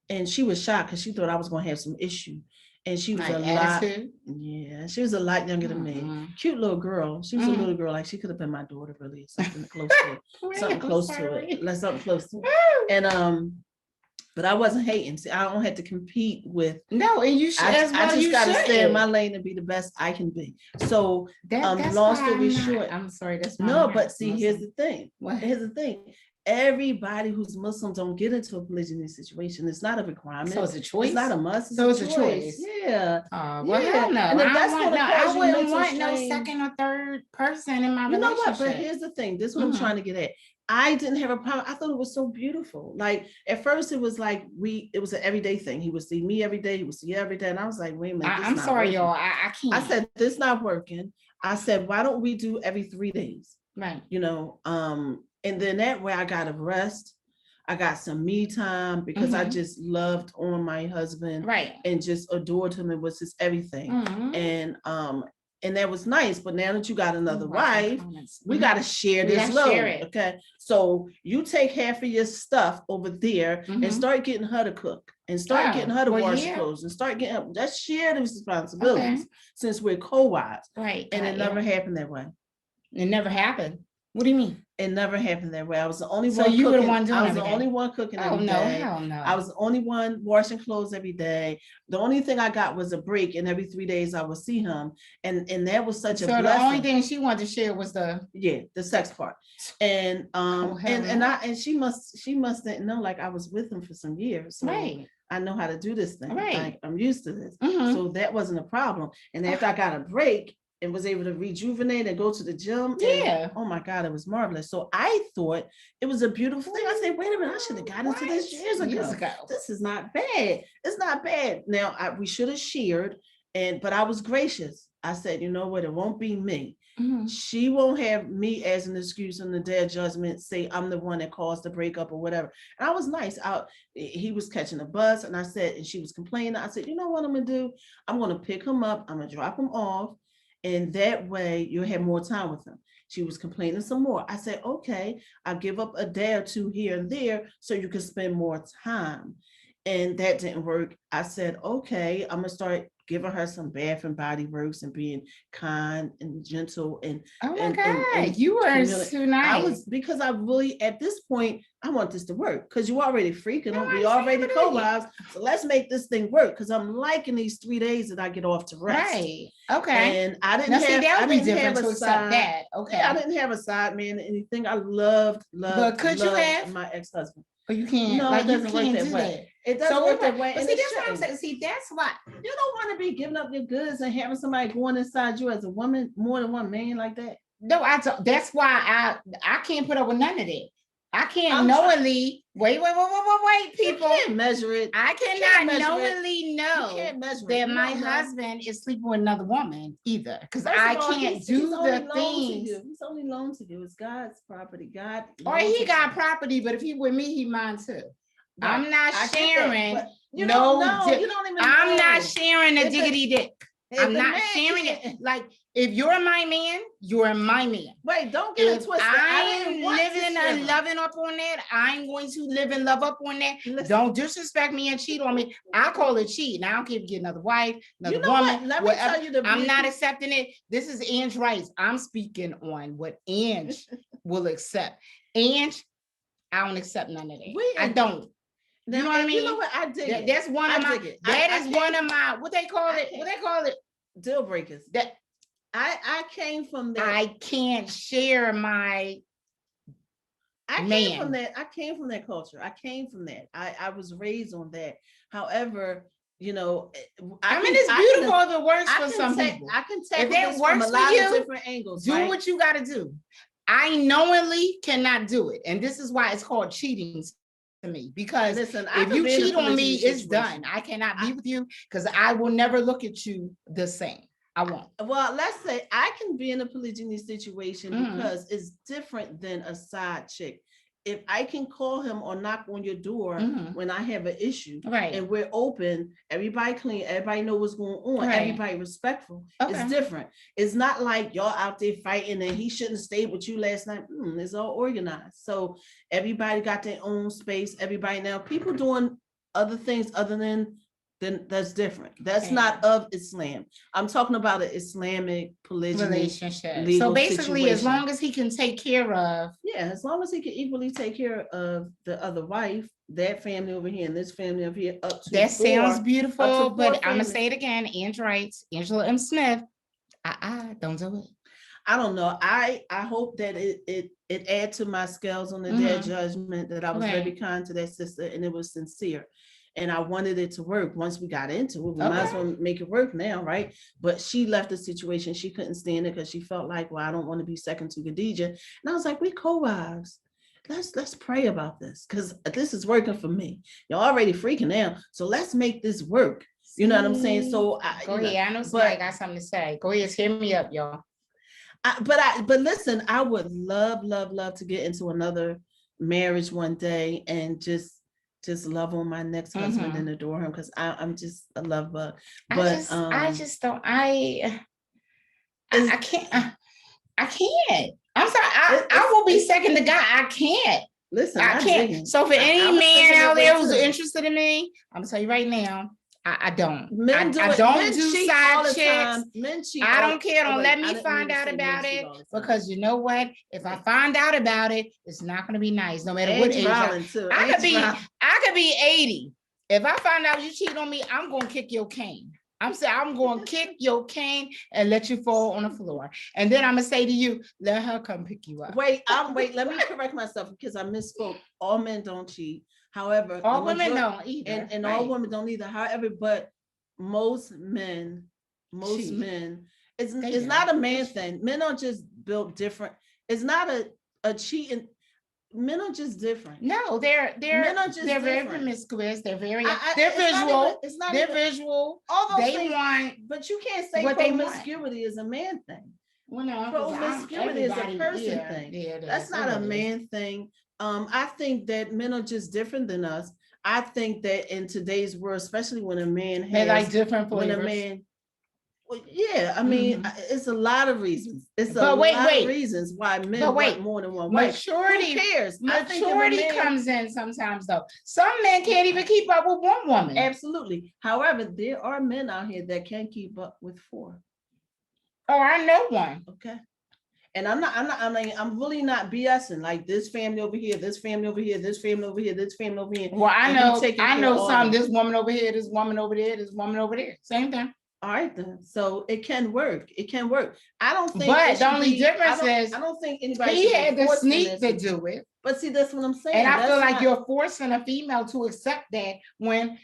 And she was shocked because she thought I was going to have some issue. And she was Like a lot, attitude. yeah, she was a lot younger than me. Mhm. Cute little girl. She was a Mhm. little girl, like she could have been my daughter, really, something close to it. Something I'm close to sorry. it. Like something close to it. And but I wasn't hating. See, I don't have to compete with. No, and you should. I As well, just you gotta stay in should. my lane and be the best I can be. So That's long why story I'm not- short. I'm sorry. That's why no, I'm not but see, here's Muslim. the thing. What? Here's the thing. Everybody who's Muslim don't get into a polygyny situation. It's not a requirement. So it's a choice. It's not a must. So it's a choice. Yeah. Well, Yeah. hell no. And if I that's don't want, gonna no, cause I you wouldn't mental want no strain- second or third person in my You know what? relationship. But here's the thing. This is what I'm Mhm. trying to get at. I didn't have a problem. I thought it was so beautiful. Like at first it was like it was an everyday thing. He would see me every day. He would see you every day. And I was like, wait a minute. this I'm not sorry, working. y'all. I can't. I said, this not working. I said, why don't we do every 3 days? right. You know, and then that way I got a rest. I got some me time because I Mhm. just loved on my husband Right. and just adored him and was his everything. Mhm. And that was nice. But now that you got another I'm watching wife, comments. we Mhm. got to share We this gotta load. share it. Okay. So you take half of your stuff over there Mhm. and start getting her to cook and start Oh, getting her to well, wash yeah. clothes and start getting her. Let's share these responsibilities Okay. since we're co-wives. Right. And it yeah. never happened that way. It never happened. What do you mean? It never happened that way. I was the only So one you were the cooking. one doing I was the everything? only one cooking Oh every no, day. hell no. I was the only one washing clothes every day. The only thing I got was a break, and every 3 days I would see him, and that was such so a the blessing. only thing she wanted to share was the The sex part, and hell and no. she must didn't know, like I was with him for some years, so right. I know how to do this thing. Right. Like, I'm used to this, Mhm. so that wasn't a problem. And after I got a break and was able to rejuvenate and go to the gym, and, Yeah. oh my God, it was marvelous. So I thought it was a beautiful thing. I said, wait a minute, I should have got into this years ago. This is not bad. It's not bad. Now we should have shared, but I was gracious. I said, you know what? It won't be me. Mhm. She won't have me as an excuse in the day of judgment, say I'm the one that caused the breakup or whatever. And I was nice. He was catching a bus, and I said, and she was complaining. I said, you know what I'm gonna do? I'm gonna pick him up. I'm gonna drop him off. And that way you'll have more time with them. She was complaining some more. I said, okay, I'll give up a day or two here and there so you can spend more time. And that didn't work. I said, okay, I'm gonna start giving her some Bath and Body Works and being kind and gentle and Oh my and- God, and you are humility. so I nice. was, because I really, at this point, I want this to work because you already freaking No, them. I We already understand, but co-wives. So let's make this thing work because I'm liking these 3 days that I get off to rest. Right, okay. And I didn't Now see, have, that I would be didn't have different to a accept side. that, okay. Yeah, I didn't have a side man or anything. I loved could you loved have? my ex-husband. But you can't, No, it like, you doesn't work can't that do way. that. It doesn't So work what, that way. but And see, it that's what I'm shouldn't. saying, see, that's why, You don't want to be giving up your goods and having somebody going inside you as a woman, more than one man like that. no, that's why I can't put up with none of that. I can't I'm try- knowingly, wait, people. You can't measure it. I can't cannot measure it. knowingly You know can't measure it. that You my don't know. husband is sleeping with another woman either, because First of I all, can't he's do only the loaned to things. you. He's only loaned to you. It's God's property. God. Or loaned he it got to you. property, but if he with me, he mine too. Right. I'm not I get that, sharing. but you no don't know. di- You don't even I'm know. not sharing a If it- diggity dick. If I'm the not man sharing can't- it. Like, if you're my man, you're my man. Wait, don't get it If twisted. I I'm didn't want to living share and them. loving up on that, I'm going to live and love up on that. Listen. Don't disrespect me and cheat on me. I call it cheating. I don't care if you get another wife, another You know what? woman, Let me whatever. tell you the I'm not beauty- accepting it. This is Ange Rice. I'm speaking on what Ange will accept. Ange, I don't accept none of that. I don't. Now, You know what I and mean? You know what? I dig it. That's one I of my, dig it. that I is can't- one of my, what they call I it? What they call it? Deal breakers. That I came from that. I can't share my, I came man. from that. I came from that culture. I came from that. I was raised on that. However, you know, I mean, it's beautiful if it works for some people. I can take that this works from a for lot you, of different angles. Do right? what you got to do. I knowingly cannot do it. And this is why it's called cheating to me. Because Listen, I if could you be in a cheat on me, polygyny it's situation. done. I cannot be with you because I will never look at you the same. I won't. Well, let's say I can be in a polygyny situation Mhm. because it's different than a side chick. If I can call him or knock on your door Mhm. when I have an issue, Right. and we're open, everybody clean, everybody know what's going on, Right. everybody respectful. Okay. It's different. It's not like y'all out there fighting and he shouldn't have stayed with you last night. It's all organized. So everybody got their own space. Everybody now, people doing other things other than that's different. That's Okay. not of Islam. I'm talking about an Islamic polygyny Relationship. So legal basically, as situation. long as he can take care of, Yeah, as long as he can equally take care of the other wife, that family over here and this family over here, up to that sounds four. beautiful. up to But four I'm gonna families. say it again. Ange writes, Angela M. Smith. Don't do it. I don't know. I hope that it add to my scales on the day of judgment that I was Okay. very kind to that sister and it was sincere. And I wanted it to work once we got into it. We might as well make it work now, right? But she left the situation. She couldn't stand it because she felt like, well, I don't want to be second to Khadijah. And I was like, we co-wives. Let's pray about this because this is working for me. You're already freaking out. So let's make this work. You know what I'm saying? So Go ahead. I know somebody got something to say. Go ahead, hear me up, y'all. But listen, I would love to get into another marriage one day and just love on my next husband and adore him because I'm just a love bug. But I just don't. I can't. I can't. I'm sorry. I will be second to God. I can't. Listen, I can't. So for any man out there who's interested in me, I'm gonna tell you right now, I don't. Men do I it. don't Men do cheat all side the chicks. time. Men cheat. I don't care. Don't wait, let I me didn't find mean to out say men about cheat it all the time. because you know what? If I find out about it, it's not gonna be nice. No matter what Ange age. Rollins, too. I Ange could be. Rollins. I could be 80. If I find out you cheat on me, I'm gonna kick your cane. I'm saying I'm gonna kick your cane and let you fall on the floor. And then I'm gonna say to you, let her come pick you up. Wait, let me correct myself because I misspoke. All men don't cheat. However, All the women major- don't either. and right. all women don't either. However, but most men, Cheat. it's They it's do. not a man thing. Men are just built different. It's not a cheating. Men are just different. No, they're Men are just they're very different. promiscuous. They're very I- they're it's not visual. even- it's not They're even- visual. All those They things, want but you can't say what they want. promiscuity is a man thing. well, no, 'cause Promiscuity is a everybody- person yeah, thing. yeah, it That's is. not It a is. man thing. I think that men are just different than us. I think that in today's world, especially when a man They like has, different when a flavors. man, Well, yeah, I mean, Mhm. it's a lot of reasons. It's a But wait, lot wait. of reasons why men But want wait, more than one wife. maturity, Who cares? I think if a maturity man- comes in sometimes though. Some men can't even keep up with one woman. Absolutely. However, there are men out here that can keep up with 4. Oh, I know one. Okay. And I'm really not BSing like this family over here, this family over here, this family over here, this family over here. Well, I And he know, taking I care know of all some, of them. this woman over here, this woman over there, this woman over there, same thing. All right then. So it can work. It can work. I don't think. But it the should only be- I difference don't- is I don't think anybody. He should be had the forced in sneak that to situation. do it. But see, that's what I'm saying. And I That's feel like not- you're forcing a female to accept that when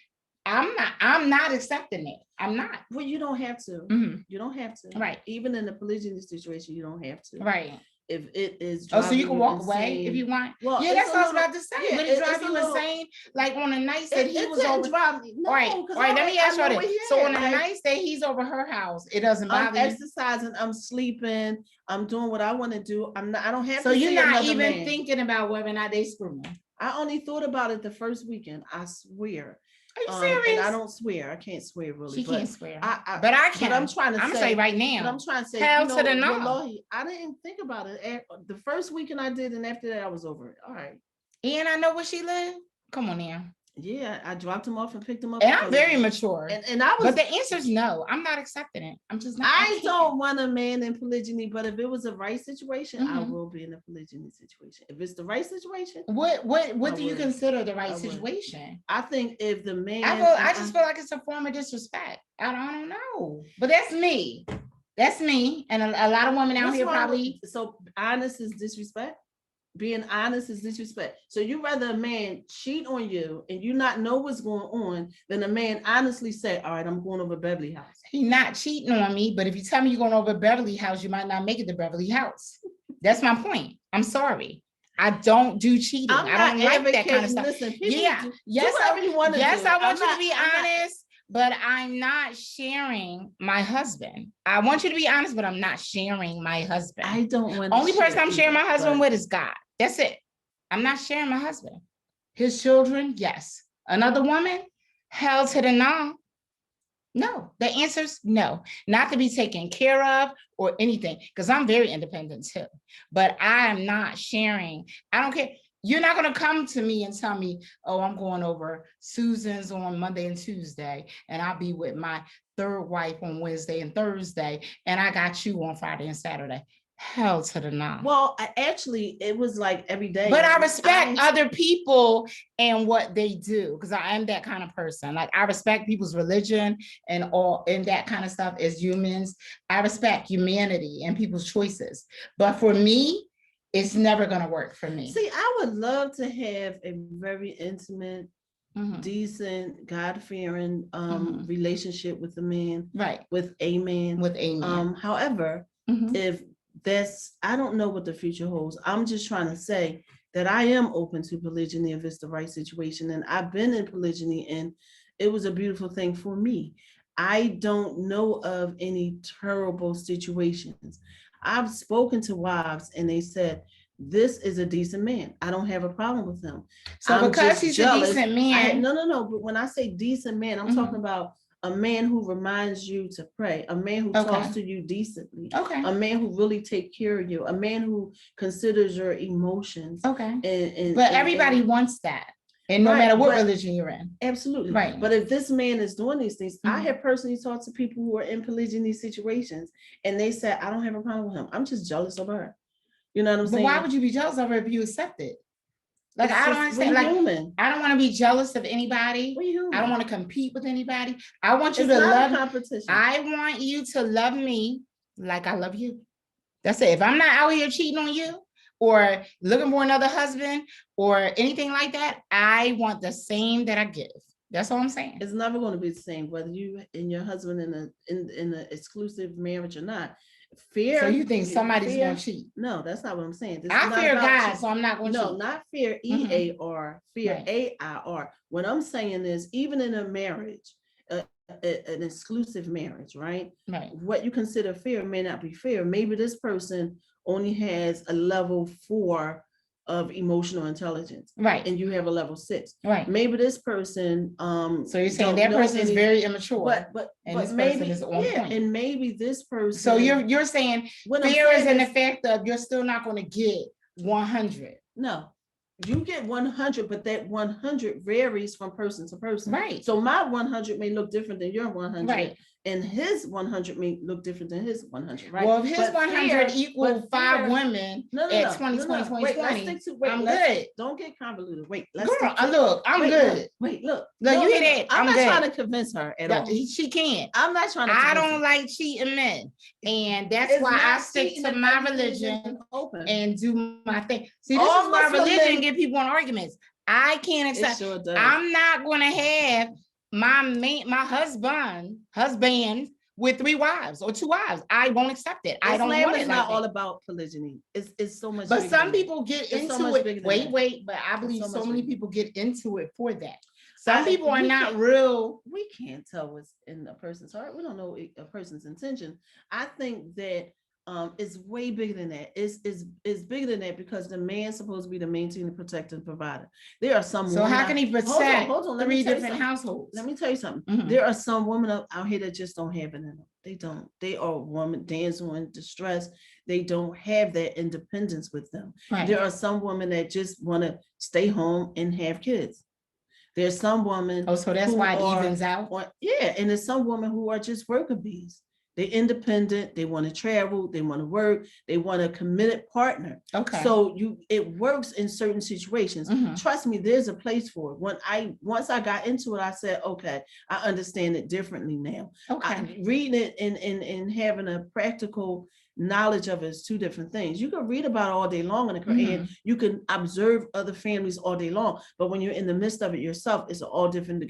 I'm not accepting it. I'm not. Well, you don't have to. Mhm. You don't have to. Right. Even in a polygyny situation, you don't have to. Right. If it is. Oh, so you driving can walk away if insane- you want. Well, Yeah, it's that's a what I was little- about to say. yeah, Would it it's drive a you little- insane? Like on the nights that he was didn't over. drive me- no, All right, 'cause let me ask you know this. where he So at, on the like, nights that he's over her house, it doesn't I'm bother you. exercising, I'm sleeping, I'm doing what I want to do. I don't have So to you're see not another even man. thinking about whether or not they screwing. I only thought about it the first weekend. I swear. Are you And serious? I don't swear. I can't swear really. She but can't swear. but I can. I'm trying to I'm say say right But now. I'm trying to say, Hell to the no. wallahi, I didn't think about it. The first weekend I did, and after that I was over it. All right. And I know where she lived. Come on now. Yeah, I dropped him off and picked him up. And I'm very mature. And I was. But the answer is no. I'm not accepting it. I'm just not. I can't. don't want a man in polygyny, but if it was a right situation, I Mhm. will be in a polygyny situation. If it's the right situation, What I do you would. consider the right I would. situation? I think if the man, I just feel like it's a form of disrespect. I don't know. But that's me. That's me. And a lot of women out What's here wrong probably with- so honest is disrespect. Being honest is disrespect. So you rather a man cheat on you and you not know what's going on than a man honestly say, "All right, I'm going over Beverly House." he not cheating on me. But if you tell me you're going over Beverly House, you might not make it to Beverly House. That's my point. I'm sorry. I don't do cheating. I'm I don't not like that kind of advocating- stuff. Listen, people Yeah. do Yes, whatever you want to yes, do. I want I'm you to be not- honest, but I'm not sharing my husband. I want you to be honest, but I'm not sharing my husband. I don't want. Only person I'm sharing my either, husband but- with is God. That's it. I'm not sharing my husband. His children, yes. Another woman, hell to the no. No, the answer's no. Not to be taken care of or anything, because I'm very independent too. But I am not sharing. I don't care. You're not going to come to me and tell me, oh, I'm going over Susan's on Monday and Tuesday, and I'll be with my third wife on Wednesday and Thursday, and I got you on Friday and Saturday. Hell to the no. Well, actually, it was like every day. But I respect other people and what they do, because I am that kind of person. Like I respect people's religion and all and that kind of stuff as humans. I respect humanity and people's choices. But for me, it's never gonna work for me. See, I would love to have a very intimate, Mhm. decent, God-fearing Mhm. relationship with a man, Right. with a man. With amen. However, Mhm. if I don't know what the future holds. I'm just trying to say that I am open to polygyny if it's the right situation. And I've been in polygyny and it was a beautiful thing for me. I don't know of any terrible situations. I've spoken to wives and they said, this is a decent man. I don't have a problem with him. So I'm because just he's jealous. a decent man, No. But when I say decent man, I'm Mhm. talking about a man who reminds you to pray, a man who Okay. talks to you decently, okay, a man who really take care of you, a man who considers your emotions. okay. And But everybody wants that. And no Right, matter what but- religion you're in. absolutely Right. But if this man is doing these things, I Mhm. have personally talked to people who are in polygyny situations, and they said, "I don't have a problem with him. I'm just jealous of her." You know what I'm But saying? why would you be jealous of her if you accept it? Like, It's I don't just- understand. we're Like, human. I don't want to be jealous of anybody. We're human. I don't want to compete with anybody. I want you It's to not love a competition. I want you to love me like I love you. That's it. If I'm not out here cheating on you or looking for another husband or anything like that, I want the same that I give. That's all I'm saying. It's never going to be the same whether you and your husband in an exclusive marriage or not. Fear. So you think somebody's fear- going to cheat? No, that's not what I'm saying. This is I not fear about God, cheating. so I'm not going to No, cheat. not fear, Mhm. EAR, fear, Right. AIR. What I'm saying is, even in a marriage, an exclusive marriage, right? Right. What you consider fear may not be fear. Maybe this person only has a level 4 of emotional intelligence, Right, and you have a level 6. right. Maybe this person, So you're saying don't that know person is any- very immature. but and this person maybe, is on yeah, point. and maybe this person. So you're saying what I'm fear is saying in the fact of you're still not going to get 100. no, you get 100, but that 100 varies from person to person. Right. So my 100 may look different than your 100. Right. And his 100 may look different than his 100, right? Well, if his But 100 fear- equal but 5 fear- women No, at 2020, Wait, let's stick to, wait, I'm let's- good. Don't get convoluted. Wait, let's Girl, stick to, look, I'm wait, good. Look, wait, look. Look, No, you no, hear no. that? I'm I'm not good. trying to convince her at all. She can't. I'm not trying to I convince don't her. like cheating men. And that's It's why I not stick cheating to if my everything is religion open. and do my thing. See, this All is why Muslim religion men- get people in arguments. I can't It accept. sure does. I'm not going to have my husband with 3 wives or 2 wives. I won't accept it. I don't Islam want is it not like all that. about polygyny. It's so much. But bigger some than that. people get It's so into much bigger it. than that. Wait, but I believe so so much many bigger. people get into it for that. Some I- people are we not can't- real. We can't tell what's in a person's heart. We don't know a person's intention. I think that it's way bigger than that. It's bigger than that because the man's supposed to be the maintainer, protector, and provider. There are some. So how can he protect hold on, let me 3 tell you different something. households? Let me tell you something. Mhm. There are some women out here that just don't have it in them. They don't. They are women dancing in distress. They don't have that independence with them. Right. There are some women that just want to stay home and have kids. There's some women. Oh, so that's who why it are- evens out. Yeah, and there's some women who are just worker bees. They're independent. They want to travel. They want to work. They want a committed partner. Okay. So it works in certain situations. Mhm. Trust me, there's a place for it. Once I got into it, I said, okay, I understand it differently now. Okay. Reading it and having a practical knowledge of it is 2 different things. You can read about it all day long in the Quran. Mhm. You can observe other families all day long, but when you're in the midst of it yourself, it's all different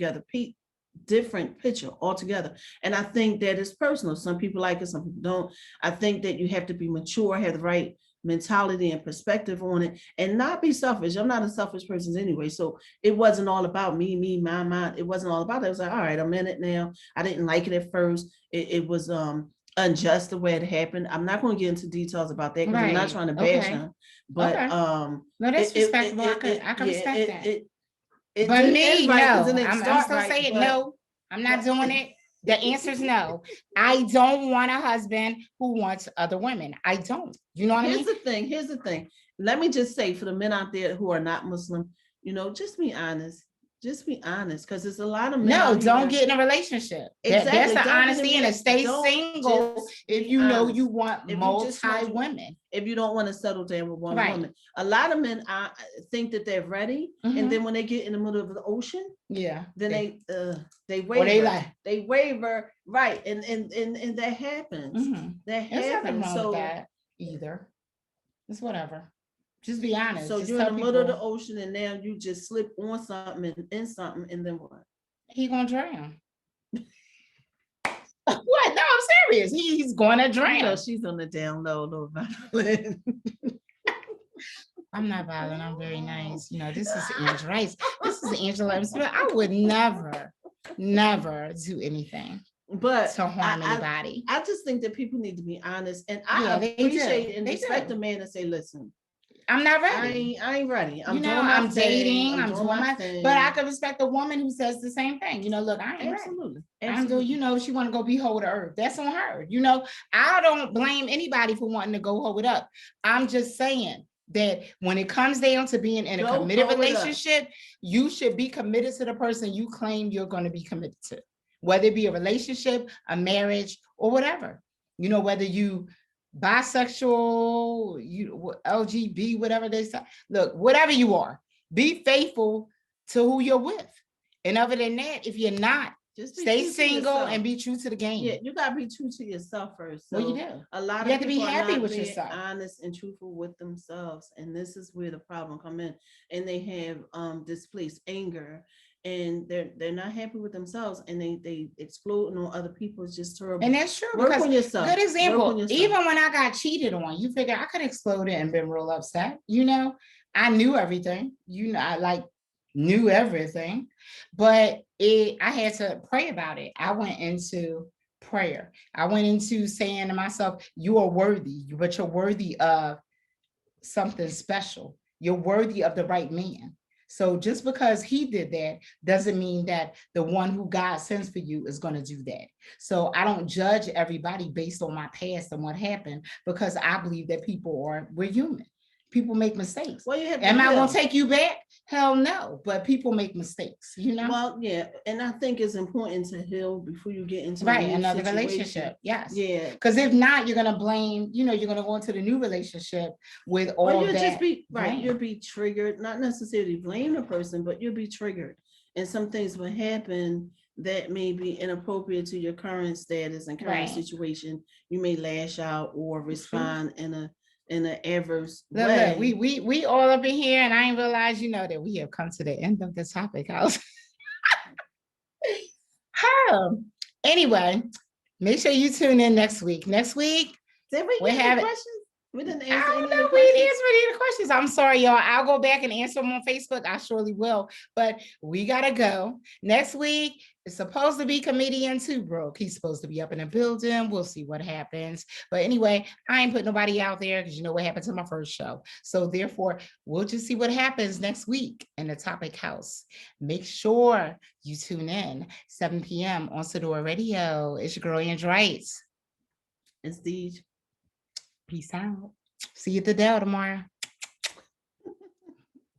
different picture altogether. And I think that is personal. Some people like it, some people don't. I think that you have to be mature, have the right mentality and perspective on it, and not be selfish. I'm not a selfish person anyway. So it wasn't all about me, my. It wasn't all about that. It was like, all right, I'm in it now. I didn't like it at first. It was unjust the way it happened. I'm not going to get into details about that because I'm not Right. trying to bash Okay. him. But Okay. No, that's respectable. I can respect that. But didn't me, end no. right 'cause it didn't I'm start still right, saying but- no. I'm not doing it. The answer is no. I don't want a husband who wants other women. I don't. You know what I mean? Here's the thing. Let me just say for the men out there who are not Muslim, just be honest. Just be honest, because there's a lot of men. No, out don't here- get in a relationship. Exactly. That's the Don't get in a honesty and to stay don't single just if be you know honest. you want If you just want- multi women. If you don't want to settle down with one Right. woman. A lot of men think that they're ready, Mhm. and then when they get in the middle of the ocean, Yeah. then they Or waver. they like. They waver, right? And that happens. Mhm. That There's nothing happens. wrong So with that either. It's whatever. Just be honest. So Just you're in tell the middle of the people ocean, and now you just slip on something and in something, and then what? he gonna drown. What? No, I'm serious. He's gonna drown. She's on the down low, little violin. I'm not violent. I'm very nice. This is Angela Rice. This is Angela. I would never do anything But to harm I anybody. just think that people need to be honest, and Yeah, I they do. appreciate and They respect do. the man and say, listen, I'm not I ready. ain't ready. I'm You know, doing my I'm thing. dating. I'm doing my thing. But I can respect a woman who says the same thing. Look, I ain't ready. Absolutely. I'm doing, if she want to go be hold the earth, that's on her. I don't blame anybody for wanting to go hold it up. I'm just saying that when it comes down to being in a Go committed hold it up. relationship, you should be committed to the person you claim you're going to be committed to, whether it be a relationship, a marriage, or whatever. Whether you bisexual, you LGB, whatever they say. Look, whatever you are, be faithful to who you're with. And other than that, if you're not, Just be stay true to single yourself. and be true to the game. Yeah, you gotta be true to yourself first. So Well, you do. a lot You of have to be people are happy not with being yourself. honest and truthful with themselves, and this is where the problem come in. And they have displaced anger, and they're not happy with themselves, and they explode on other people. It's just terrible. And that's true. Work because on yourself. Good Work example. on yourself. Even when I got cheated on, you figure I could explode it and been real upset. I knew everything. I knew everything, but I had to pray about it. I went into prayer. I went into saying to myself, you are worthy, but you're worthy of something special. You're worthy of the right man. So just because he did that doesn't mean that the one who God sends for you is going to do that. So I don't judge everybody based on my past and what happened, because I believe that we're human. People make mistakes. Well, you have Am I heal. going to take you back? Hell no. But people make mistakes, you know? Well, yeah, and I think it's important to heal before you get into a Right, new another situation. relationship. Yes. Yeah. Because if not, you're gonna blame, you're gonna go into the new relationship with Or all you'll that. just be right, blame. you'll be triggered, not necessarily blame the person, but you'll be triggered. And some things will happen that may be inappropriate to your current status and current Right. situation. You may lash out or respond in an adverse Look, way. we all up in here, and I didn't realize, that we have come to the end of this topic house. Anyway, make sure you tune in next week. Next week, Did we we get have any it. questions? We didn't I answer don't any know of if the we didn't questions. answer any of the questions. I'm sorry, y'all. I'll go back and answer them on Facebook. I surely will. But we gotta go. Next week, it's supposed to be comedian too, bro. He's supposed to be up in the building. We'll see what happens. But anyway, I ain't putting nobody out there because you know what happened to my first show. So therefore, we'll just see what happens next week in the Topic House. Make sure you tune in 7 p.m. on Sador Radio. It's your girl, Andrew Wright. It's Deej. Peace out. See you at the Dell tomorrow.